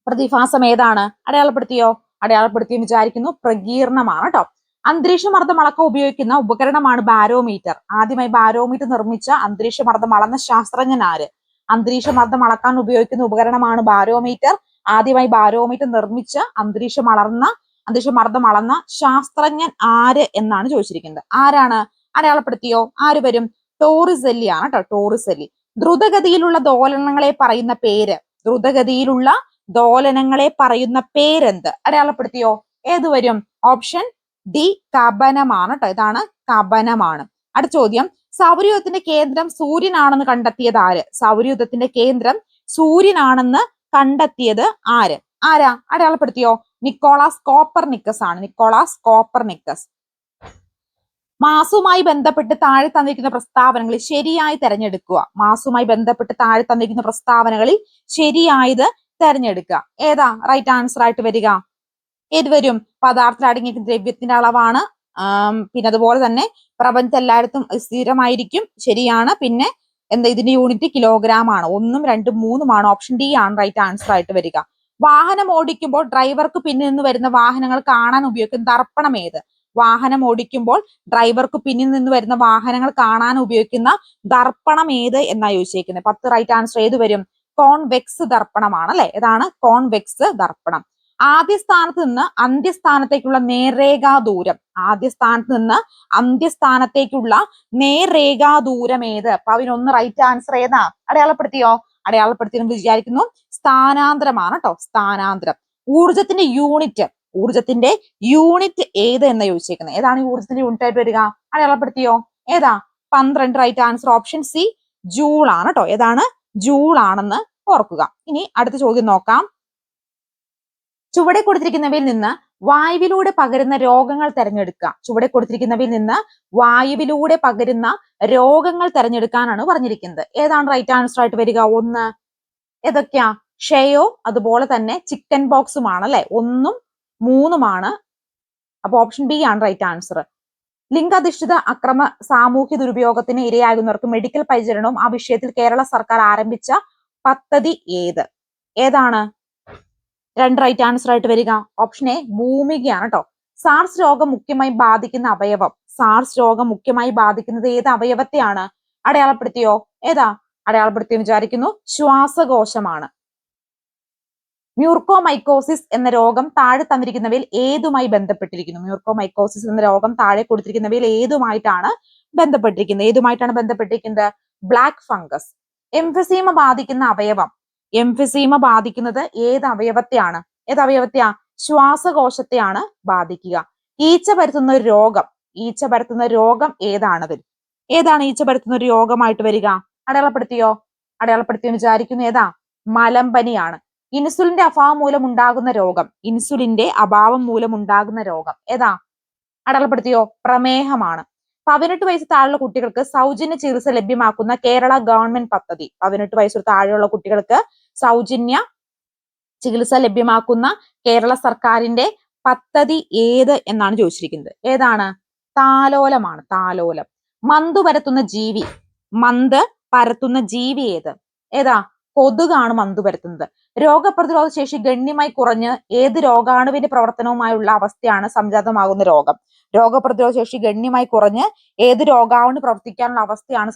പ്രതിഭാസം ഏതാണ്? അടയാളപ്പെടുത്തിയോ? അടയാളപ്പെടുത്തിയെന്ന് വിചാരിക്കുന്നു. പ്രകീർണമാണ് കേട്ടോ. അന്തരീക്ഷമർദ്ദം അളക്കാൻ ഉപയോഗിക്കുന്ന ഉപകരണമാണ് ബാരോമീറ്റർ. ആദ്യമായി ബാരോമീറ്റർ നിർമ്മിച്ച അന്തരീക്ഷമർദ്ദം അളന്ന ശാസ്ത്രജ്ഞൻ ആര്? അന്തരീക്ഷമർദ്ദം അളക്കാൻ ഉപയോഗിക്കുന്ന ഉപകരണമാണ് ബാരോമീറ്റർ. ആദ്യമായി ബാരോമീറ്റർ നിർമ്മിച്ച അന്തരീക്ഷമർദ്ദം അളന്ന ശാസ്ത്രജ്ഞൻ ആര് എന്നാണ് ചോദിച്ചിരിക്കുന്നത്. ആരാണ്? അടയാളപ്പെടുത്തിയോ? ആര് വരും? ടോറിസെല്ലി ആണ് കേട്ടോ. ടോറിസെല്ലി. ദ്രുതഗതിയിലുള്ള ദോലനങ്ങളെ പറയുന്ന പേര്. ദ്രുതഗതിയിലുള്ള ദോലനങ്ങളെ പറയുന്ന പേരെന്ത്? അടയാളപ്പെടുത്തിയോ? ഏത് വരും? ഓപ്ഷൻ ഡി, കപനമാണ് കേട്ടോ. ഇതാണ് കപനമാണ്. അടുത്ത ചോദ്യം. സൗരയൂഥത്തിന്റെ കേന്ദ്രം സൂര്യനാണെന്ന് കണ്ടെത്തിയത് ആര്? സൗരയൂഥത്തിന്റെ കേന്ദ്രം സൂര്യനാണെന്ന് കണ്ടെത്തിയത് ആര്? ആരാ? അടയാളപ്പെടുത്തിയോ? നിക്കോളാസ് കോപ്പർനിക്കസ് ആണ്. Nicolaus Copernicus. മാസവുമായി ബന്ധപ്പെട്ട് താഴെ തന്നിരിക്കുന്ന പ്രസ്താവനകളിൽ ശരിയായി തെരഞ്ഞെടുക്കുക. മാസവുമായി ബന്ധപ്പെട്ട് താഴെ തന്നിരിക്കുന്ന പ്രസ്താവനകളിൽ ശരിയായത് തെരഞ്ഞെടുക്കുക. ഏതാ റൈറ്റ് ആൻസർ ആയിട്ട് വരിക? ഏത് വരും? പദാർത്ഥത്തിൽ അടങ്ങിയിരിക്കുന്ന ദ്രവ്യത്തിന്റെ അളവാണ്. പിന്നെ അതുപോലെ തന്നെ പ്രപഞ്ചം എല്ലായിടത്തും സ്ഥിരമായിരിക്കും. ശരിയാണ്. പിന്നെ എന്താ ഇതിന്റെ യൂണിറ്റ് കിലോഗ്രാം ആണ്. 1ഉം 2ഉം 3ഉമാണ്. ഓപ്ഷൻ ഡി ആണ് റൈറ്റ് ആൻസർ ആയിട്ട് വരിക. വാഹനം ഓടിക്കുമ്പോൾ ഡ്രൈവർക്ക് പിന്നിൽ നിന്ന് വരുന്ന വാഹനങ്ങൾ കാണാൻ ഉപയോഗിക്കുന്ന ദർപ്പണം ഏത്? വാഹനം ഓടിക്കുമ്പോൾ ഡ്രൈവർക്ക് പിന്നിൽ നിന്ന് വരുന്ന വാഹനങ്ങൾ കാണാൻ ഉപയോഗിക്കുന്ന ദർപ്പണം ഏത് എന്നാ ചോദിച്ചേക്കുന്നത്. 10 റൈറ്റ് ആൻസർ ഏത് വരും? കോൺവെക്സ് ദർപ്പണമാണ് അല്ലെ. ഏതാണ്? കോൺവെക്സ് ദർപ്പണം. ആദ്യ സ്ഥാനത്ത് നിന്ന് അന്ത്യസ്ഥാനത്തേക്കുള്ള നേർരേഖാ ദൂരം. ആദ്യ സ്ഥാനത്ത് നിന്ന് അന്ത്യസ്ഥാനത്തേക്കുള്ള നേർരേഖാ ദൂരം ഏത്? അപ്പൊ അതിനൊന്ന് റൈറ്റ് ആൻസർ ഏതാ? അടയാളപ്പെടുത്തിയോ? അടയാളപ്പെടുത്തിയെന്ന് വിചാരിക്കുന്നു. സ്ഥാനാന്തരമാണ് കേട്ടോ. സ്ഥാനാന്തരം. ഊർജത്തിന്റെ യൂണിറ്റ് ഏത് എന്ന് ചോദിച്ചേക്കുന്നത്. ഏതാണ് ഊർജത്തിന്റെ യൂണിറ്റ് ആയിട്ട് വരിക? അടയാളപ്പെടുത്തിയോ? ഏതാ? 12 right answer option C joule ആണ് കേട്ടോ. ഏതാണ്? ജൂൾ ആണെന്ന് ഓർക്കുക. ഇനി അടുത്ത ചോദ്യം നോക്കാം. ചുവടെ കൊടുത്തിരിക്കുന്നവയിൽ നിന്ന് വായുവിലൂടെ പകരുന്ന രോഗങ്ങൾ തെരഞ്ഞെടുക്കുക. ചുവടെ കൊടുത്തിരിക്കുന്നവയിൽ നിന്ന് വായുവിലൂടെ പകരുന്ന രോഗങ്ങൾ തെരഞ്ഞെടുക്കാനാണ് പറഞ്ഞിരിക്കുന്നത്. ഏതാണ് റൈറ്റ് ആൻസർ ആയിട്ട് വരിക? 1 ഏതൊക്കെയാ? ക്ഷയോ അതുപോലെ തന്നെ ചിക്കൻ ബോക്സുമാണ് അല്ലെ. 1ഉം 3ഉമാണ്. അപ്പൊ ഓപ്ഷൻ ബി ആണ് റൈറ്റ് ആൻസർ. ലിംഗാധിഷ്ഠിത അക്രമ സാമൂഹ്യ ദുരുപയോഗത്തിന് ഇരയാകുന്നവർക്ക് മെഡിക്കൽ പരിചരണവും ആ വിഷയത്തിൽ കേരള സർക്കാർ ആരംഭിച്ച പദ്ധതി ഏത്? ഏതാണ് 2 റൈറ്റ് ആൻസർ ആയിട്ട് വരിക? ഓപ്ഷൻ എ ഭൂമികയാണ് കേട്ടോ. സാർസ് രോഗം മുഖ്യമായി ബാധിക്കുന്ന അവയവം. സാർസ് രോഗം മുഖ്യമായി ബാധിക്കുന്നത് ഏത് അവയവത്തെയാണ്? അടയാളപ്പെടുത്തിയോ? ഏതാ? അടയാളപ്പെടുത്തിയെന്ന് വിചാരിക്കുന്നു. ശ്വാസകോശമാണ്. മ്യൂർക്കോമൈക്കോസിസ് എന്ന രോഗം താഴെ തന്നിരിക്കുന്നവയിൽ ഏതുമായി ബന്ധപ്പെട്ടിരിക്കുന്നു? മ്യൂർക്കോമൈക്കോസിസ് എന്ന രോഗം താഴെ കൊടുത്തിരിക്കുന്നവയിൽ ഏതുമായിട്ടാണ് ബന്ധപ്പെട്ടിരിക്കുന്നത്? Black fungus. എംഫിസീമ ബാധിക്കുന്ന അവയവം. എംഫിസീമ ബാധിക്കുന്നത് ഏത് അവയവത്തെയാണ്? ഏത് അവയവത്തെയാ? ശ്വാസകോശത്തെയാണ് ബാധിക്കുക. ഈച്ച പരത്തുന്ന ഒരു രോഗം. ഈച്ച പരത്തുന്ന രോഗം ഏതാണത്? ഏതാണ് ഈച്ച പരത്തുന്ന ഒരു രോഗമായിട്ട് വരിക? അടയാളപ്പെടുത്തിയെന്ന് വിചാരിക്കുന്നു. ഏതാ? മലമ്പനിയാണ്. ഇൻസുലിന്റെ അഭാവം മൂലം ഉണ്ടാകുന്ന രോഗം. ഇൻസുലിന്റെ അഭാവം മൂലം ഉണ്ടാകുന്ന രോഗം ഏതാ? അടയാളപ്പെടുത്തിയോ? പ്രമേഹമാണ്. 18 വയസ്സ് താഴെയുള്ള കുട്ടികൾക്ക് സൗജന്യ ചികിത്സ ലഭ്യമാക്കുന്ന കേരള ഗവൺമെന്റ് പദ്ധതി. 18 വയസ്സിന് താഴെയുള്ള കുട്ടികൾക്ക് സൗജന്യ ചികിത്സ ലഭ്യമാക്കുന്ന കേരള സർക്കാരിന്റെ പദ്ധതി ഏത് എന്നാണ് ചോദിച്ചിരിക്കുന്നത്. ഏതാണ്? താലോലമാണ്. താലോലം. മന്ത് പരത്തുന്ന ജീവി ഏത്? ഏതാ? കൊതുകാണ് മന്ത് പരത്തുന്നത്. രോഗപ്രതിരോധ ശേഷി ഗണ്യമായി കുറഞ്ഞ് ഏത് രോഗാണുവിന്റെ പ്രവർത്തനവുമായുള്ള അവസ്ഥയാണ് സംജാതമാകുന്ന രോഗം? രോഗപ്രതിരോധ ശേഷി ഗണ്യമായി കുറഞ്ഞ് ഏത് രോഗാണു പ്രവർത്തിക്കാനുള്ള അവസ്ഥയാണ്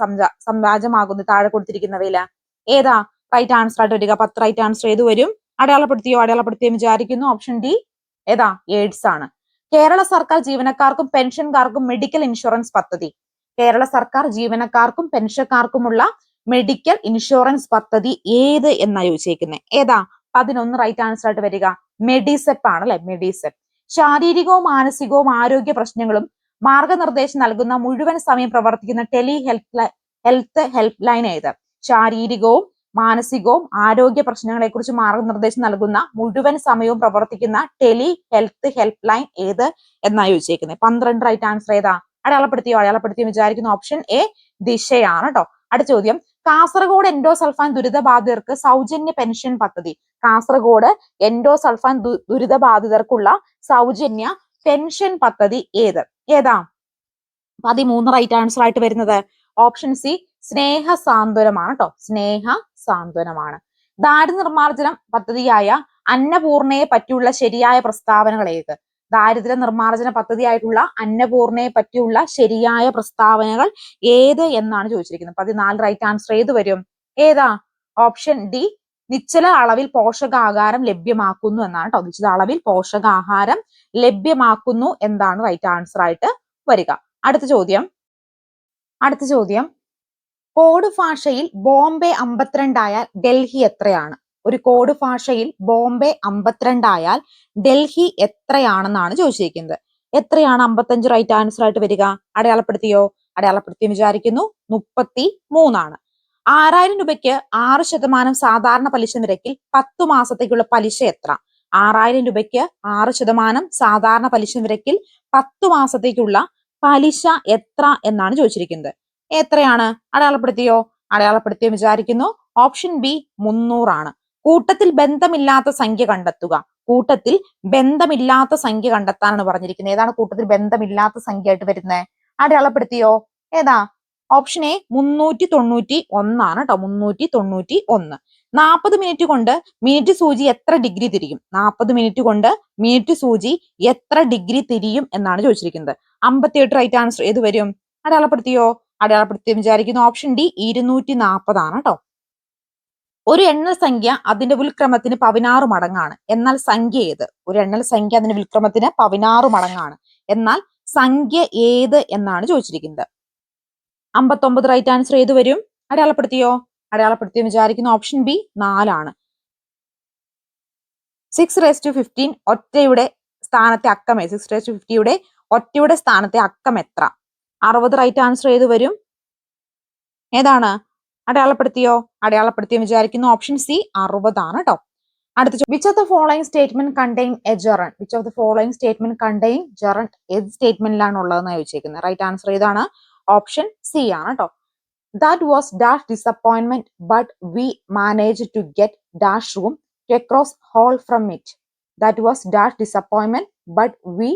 സംജാതമാകുന്നത്? താഴെ കൊടുത്തിരിക്കുന്നവയില് ഏതാ റൈറ്റ് ആൻസർ ആയിട്ട് വരിക? 10 റൈറ്റ് ആൻസർ ഏത് വരും? അടയാളപ്പെടുത്തിയെന്ന് വിചാരിക്കുന്നു. ഓപ്ഷൻ ഡി ഏതാ? എയ്ഡ്സ് ആണ്. കേരള സർക്കാർ ജീവനക്കാർക്കും പെൻഷൻകാർക്കും മെഡിക്കൽ ഇൻഷുറൻസ് പദ്ധതി. കേരള സർക്കാർ ജീവനക്കാർക്കും പെൻഷൻകാർക്കുമുള്ള മെഡിക്കൽ ഇൻഷുറൻസ് പദ്ധതി ഏത് എന്നാ ചോദിച്ചേക്കുന്നത്. ഏതാ? 11 റൈറ്റ് ആൻസർ ആയിട്ട് വരിക മെഡിസെപ്പ് ആണ് അല്ലെ. മെഡിസെപ്പ്. ശാരീരികവും മാനസികവും ആരോഗ്യ പ്രശ്നങ്ങളും മാർഗനിർദ്ദേശം നൽകുന്ന മുഴുവൻ സമയം പ്രവർത്തിക്കുന്ന ടെലി ഹെൽപ്പ് ലൈൻ ഏത്? ശാരീരികവും മാനസികവും ആരോഗ്യ പ്രശ്നങ്ങളെ കുറിച്ച് മാർഗനിർദ്ദേശം നൽകുന്ന മുഴുവൻ സമയവും പ്രവർത്തിക്കുന്ന ടെലി ഹെൽപ്പ് ലൈൻ ഏത് എന്നാ ചോദിച്ചേക്കുന്നത്. 12 റൈറ്റ് ആൻസർ ഏതാ? അടയാളപ്പെടുത്തിയെന്ന് വിചാരിക്കുന്നു. ഓപ്ഷൻ എ ദിശയാണ് കേട്ടോ. അടുത്ത ചോദ്യം. കാസർഗോഡ് എൻഡോസൾഫാൻ ദുരിതബാധിതർക്ക് സൗജന്യ പെൻഷൻ പദ്ധതി. കാസർഗോഡ് എൻഡോസൾഫാൻ ദുരിതബാധിതർക്കുള്ള സൗജന്യ പെൻഷൻ പദ്ധതി ഏതാ? 13 റൈറ്റ് ആൻസർ ആയിട്ട് വരുന്നത് ഓപ്ഷൻ സി സ്നേഹ സാന്ത്വനമാണ് കേട്ടോ. സ്നേഹ സാന്ത്വനമാണ്. ദാരിദ്ര്യ നിർമ്മാർജ്ജനം പദ്ധതിയായ അന്നപൂർണയെ പറ്റിയുള്ള ശരിയായ പ്രസ്താവനകൾ ഏത്? ദാരിദ്ര്യ നിർമ്മാർജ്ജന പദ്ധതിയായിട്ടുള്ള അന്നപൂർണയെ പറ്റിയുള്ള ശരിയായ പ്രസ്താവനകൾ ഏത് എന്നാണ് ചോദിച്ചിരിക്കുന്നത്. 14 റൈറ്റ് ആൻസർ ഏത് വരും? ഏതാ? ഓപ്ഷൻ ഡി നിശ്ചല അളവിൽ പോഷകാഹാരം ലഭ്യമാക്കുന്നു എന്നാണ് കേട്ടോ. നിശ്ചിത അളവിൽ പോഷകാഹാരം ലഭ്യമാക്കുന്നു എന്താണ് റൈറ്റ് ആൻസർ ആയിട്ട് വരിക. അടുത്ത ചോദ്യം. കോഡ് ഭാഷയിൽ ബോംബെ 52 ആയാൽ ഡൽഹി എത്രയാണ്? ഒരു കോഡ് ഭാഷയിൽ ബോംബെ 52 ആയാൽ ഡൽഹി എത്രയാണെന്നാണ് ചോദിച്ചിരിക്കുന്നത്. എത്രയാണ് 55 റൈറ്റ് ആൻസർ ആയിട്ട് വരിക? അടയാളപ്പെടുത്തിയെന്ന് വിചാരിക്കുന്നു. 33 ആണ്. 6000 രൂപയ്ക്ക് 6% സാധാരണ പലിശ നിരക്കിൽ 10 മാസത്തേക്കുള്ള പലിശ എത്ര? 6000 രൂപയ്ക്ക് 6% സാധാരണ പലിശ നിരക്കിൽ 10 മാസത്തേക്കുള്ള പലിശ എത്ര എന്നാണ് ചോദിച്ചിരിക്കുന്നത്. എത്രയാണ്? അടയാളപ്പെടുത്തിയെന്ന് വിചാരിക്കുന്നു. ഓപ്ഷൻ ബി 300 ആണ്. കൂട്ടത്തിൽ ബന്ധമില്ലാത്ത സംഖ്യ കണ്ടെത്തുക. കൂട്ടത്തിൽ ബന്ധമില്ലാത്ത സംഖ്യ കണ്ടെത്താനാണ് പറഞ്ഞിരിക്കുന്നത്. ഏതാണ് കൂട്ടത്തിൽ ബന്ധമില്ലാത്ത സംഖ്യ ആയിട്ട് വരുന്നത്? അടയാളപ്പെടുത്തിയോ? ഏതാ? ഓപ്ഷൻ എ 391 കേട്ടോ, 391. 40 മിനിറ്റ് കൊണ്ട് മിനിറ്റ് സൂചി എത്ര ഡിഗ്രി തിരിയും? 40 മിനിറ്റ് കൊണ്ട് മിനിറ്റ് സൂചി എത്ര ഡിഗ്രി തിരിയും എന്നാണ് ചോദിച്ചിരിക്കുന്നത്. 58 റൈറ്റ് ആൻസർ ഏത് വരും? അടയാളപ്പെടുത്തിയോ? അടയാളപ്പെടുത്തി വിചാരിക്കുന്നു. ഓപ്ഷൻ ഡി 240 ആണ് കേട്ടോ. ഒരു എണ്ണൽ സംഖ്യ അതിന്റെ ഉൽക്രമത്തിന് 16 മടങ്ങാണ്, എന്നാൽ സംഖ്യ ഏത്? ഒരു എണ്ണൽ സംഖ്യ അതിന്റെ ഉൽക്രമത്തിന് 16 മടങ്ങാണ്, എന്നാൽ സംഖ്യ ഏത് എന്നാണ് ചോദിച്ചിരിക്കുന്നത്. 59 റൈറ്റ് ആൻസർ ഏത് വരും? അടയാളപ്പെടുത്തിയോ? അടയാളപ്പെടുത്തി വിചാരിക്കുന്നു. ഓപ്ഷൻ ബി 4 ആണ്. 6⁻15 ഒറ്റയുടെ സ്ഥാനത്തെ അക്കം 6⁻50യുടെ ഒറ്റയുടെ സ്ഥാനത്തെ അക്കം എത്ര? 60 റൈറ്റ് ആൻസർ ഏത് വരും? ഏതാണ്? അടയാളപ്പെടുത്തിയോ? അടയാളപ്പെടുത്തി വിചാരിക്കുന്നു. ഓപ്ഷൻ സി 60 ആണ് കേട്ടോ. അടുത്ത which of the following statement contain a gerund? Which of the following statement contain gerund ഏത് സ്റ്റേറ്റ്മെന്റിലാണ് ഉള്ളതെന്ന് ചോദിച്ചേക്കുന്നത്. റൈറ്റ് ആൻസർ ഏതാണ്? ഓപ്ഷൻ സി ആണ് കേട്ടോ. That was dash disappointment but we manage to get dash room to across hall from it. That was dash disappointment but we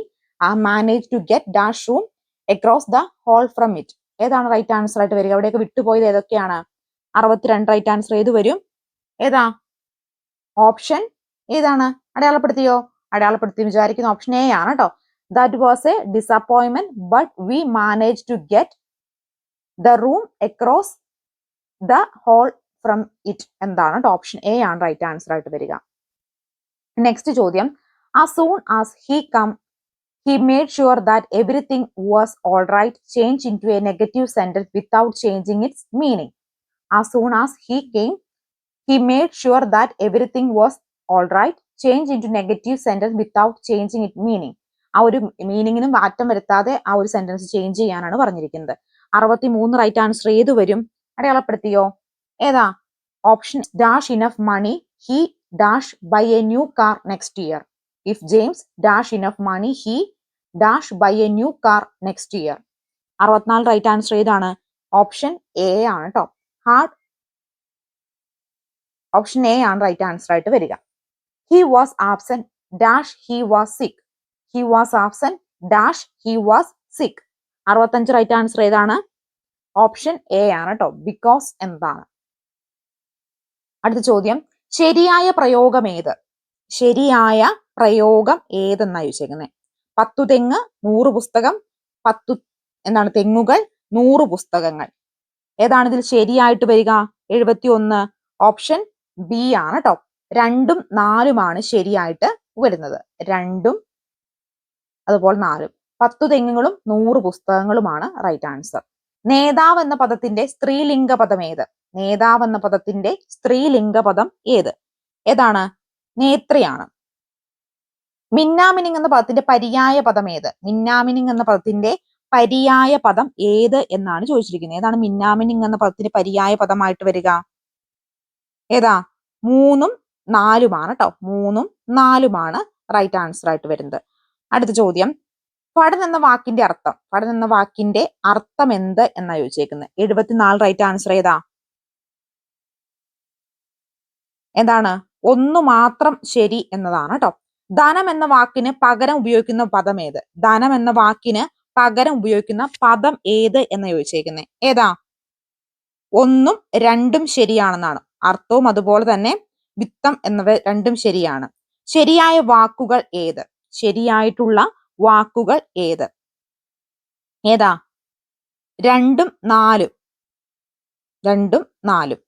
manage to get dash room across the hall from it. ഏതാണ് right answer ആയിട്ട് വരിക? അവിടെയൊക്കെ വിട്ടുപോയത് ഏതൊക്കെയാണ്? 62 right answer ഏത് വരും? ഏതാ? Option ഏതാണ്? അടയാളപ്പെടുത്തിയോ? അടയാളപ്പെടുത്തി വിചാരിക്കുന്ന. ഓപ്ഷൻ എ ആണ് കേട്ടോ. That was a disappointment but we manage to get the room across the hall from it എന്താണ് കേട്ടോ. ഓപ്ഷൻ എ ആണ് റൈറ്റ് ആൻസർ ആയിട്ട് വരിക. നെക്സ്റ്റ് ചോദ്യം. as soon as he come he made sure that everything was all right change into a negative sentence without changing its meaning. As soon as he came he made sure that everything was all right change into negative sentence without changing its meaning. ആ ഒരു മീനിങ്ങിനും മാറ്റം വരുത്താതെ ആ ഒരു sentence change ചെയ്യാനാണ് പറഞ്ഞിരിക്കുന്നത്. 63 right answer ഏത് വരും? അടയാളപ്പെടുത്തിയോ? ഏതാ? Option dash enough money he dash buy a new car next year. If James dash enough money he dash buy a new car next year. 64 right answer ഏതാണ്? Option A ആണ് കേട്ടോ. Hard option A ആണ് right answer ആയിട്ട് വരിക. He was absent dash he was sick. He was absent dash he was sick. 65 right answer ഏതാണ്? Option A ആണ് കേട്ടോ. Because എന്താണ്. അടുത്ത ചോദ്യം. ശരിയായ പ്രയോഗം ഏത്? ശരിയായ പ്രയോഗം ഏതെന്നാണ് ചോദിച്ചേക്കുന്നത്. 10 തെങ്ങ് 100 പുസ്തകം, 10 എന്താണ് തെങ്ങുകൾ 100 പുസ്തകങ്ങൾ. ഏതാണ് ഇതിൽ ശരിയായിട്ട് വരിക? 71. ഓപ്ഷൻ ബി ആണ് കേട്ടോ. 2ഉം 4ഉമാണ് ശരിയായിട്ട് വരുന്നത്. 2ഉം അതുപോലെ 4ഉം. 10 തെങ്ങുകളും 100 പുസ്തകങ്ങളുമാണ് റൈറ്റ് ആൻസർ. നേതാവ് എന്ന പദത്തിന്റെ സ്ത്രീലിംഗ പദം ഏത്? നേതാവ് എന്ന പദത്തിന്റെ സ്ത്രീലിംഗ പദം ഏത്? ഏതാണ്? നേത്രിയാണ്. മിന്നാമിനിങ് എന്ന പദത്തിന്റെ പര്യായ പദം ഏത്? മിന്നാമിനിങ് എന്ന പദത്തിന്റെ പര്യായ പദം ഏത് എന്നാണ് ചോദിച്ചിരിക്കുന്നത്. ഏതാണ് മിന്നാമിനിങ് എന്ന പദത്തിന്റെ പര്യായ പദമായിട്ട് വരിക? ഏതാ? 3ഉം 4ഉമാണ് കേട്ടോ. 3ഉം 4ഉമാണ് റൈറ്റ് ആൻസർ ആയിട്ട് വരുന്നത്. അടുത്ത ചോദ്യം. പടൻ എന്ന വാക്കിന്റെ അർത്ഥം. പടൻ എന്ന വാക്കിന്റെ അർത്ഥം എന്ത് എന്നാ ചോദിച്ചേക്കുന്നത്. 74 റൈറ്റ് ആൻസർ ഏതാ? എന്താണ്? ഒന്ന് മാത്രം ശരി എന്നതാണ് കേട്ടോ. ധനം എന്ന വാക്കിന് പകരം ഉപയോഗിക്കുന്ന പദം ഏത്? ധനം എന്ന വാക്കിന് പകരം ഉപയോഗിക്കുന്ന പദം ഏത് എന്ന് ചോദിച്ചേക്കുന്നത്. ഏതാ? 1ഉം 2ഉം ശരിയാണെന്നാണ്. അർത്ഥവും അതുപോലെ തന്നെ വിത്തം എന്നിവ രണ്ടും ശരിയാണ്. ശരിയായ വാക്കുകൾ ഏത്? ശരിയായിട്ടുള്ള വാക്കുകൾ ഏത്? ഏതാ? 2ഉം 4ഉം. 2ഉം 4ഉം.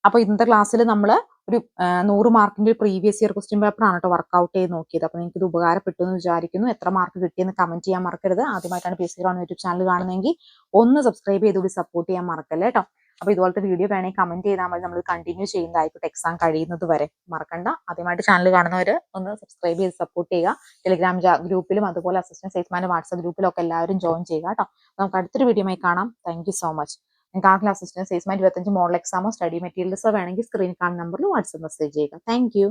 അപ്പൊ ഇന്നത്തെ ക്ലാസ്സിൽ നമ്മൾ ഒരു 100 മാർക്കിന്റെ പ്രീവിയസ് ഇയർ ക്വസ്റ്റ്യൻ പേപ്പർ ആണ് കേട്ടോ വർക്ക്ഔട്ട് ചെയ്ത് നോക്കിയത്. അപ്പൊ നിങ്ങൾക്ക് ഇത് ഉപകാരപ്പെട്ടു എന്ന് വിചാരിക്കുന്നു. എത്ര മാർക്ക് കിട്ടിയെന്ന് കമന്റ് ചെയ്യാൻ മറക്കരുത്. ആദ്യമായിട്ടാണ് PSC Ground യൂട്യൂബ് ചാനൽ കാണുന്നതെങ്കിൽ ഒന്ന് സബ്സ്ക്രൈബ് ചെയ്തുകൂടി സപ്പോർട്ട് ചെയ്യാൻ മറക്കല്ലേ കേട്ടോ. അപ്പൊ ഇതുപോലത്തെ വീഡിയോ വേണമെങ്കിൽ കമന്റ് ചെയ്താൽ മതി. നമ്മൾ കണ്ടിന്യൂ ചെയ്യുന്നതായിക്കോട്ടെ എക്സാം കഴിയുന്നത് വരെ. മറക്കണ്ട. ആദ്യമായിട്ട് ചാനൽ കാണുന്നവർ ഒന്ന് സബ്സ്ക്രൈബ് ചെയ്ത് സപ്പോർട്ട് ചെയ്യുക. ടെലിഗ്രാം ഗ്രൂപ്പിലും അതുപോലെ അസിസ്റ്റന്റ് സെയിൽസ്മാന്റെ വാട്സ്ആപ്പ് ഗ്രൂപ്പിലും ഒക്കെ എല്ലാവരും ജോയിൻ ചെയ്യുക കേട്ടോ. നമുക്ക് അടുത്തൊരു വീഡിയോയുമായി കാണാം. Thank you so much. നിങ്ങൾക്ക് അസിസ്റ്റന്റ് സെയിൽസ്മാൻ 25 മോഡൽ എക്സാമോ സ്റ്റഡി മെറ്റീരിയൽസോ വേണമെങ്കിൽ സ്ക്രീനിൽ കാണുന്ന നമ്പറിൽ വാട്സ്ആപ്പ് മെസ്സേജ് ചെയ്യുക. Thank you.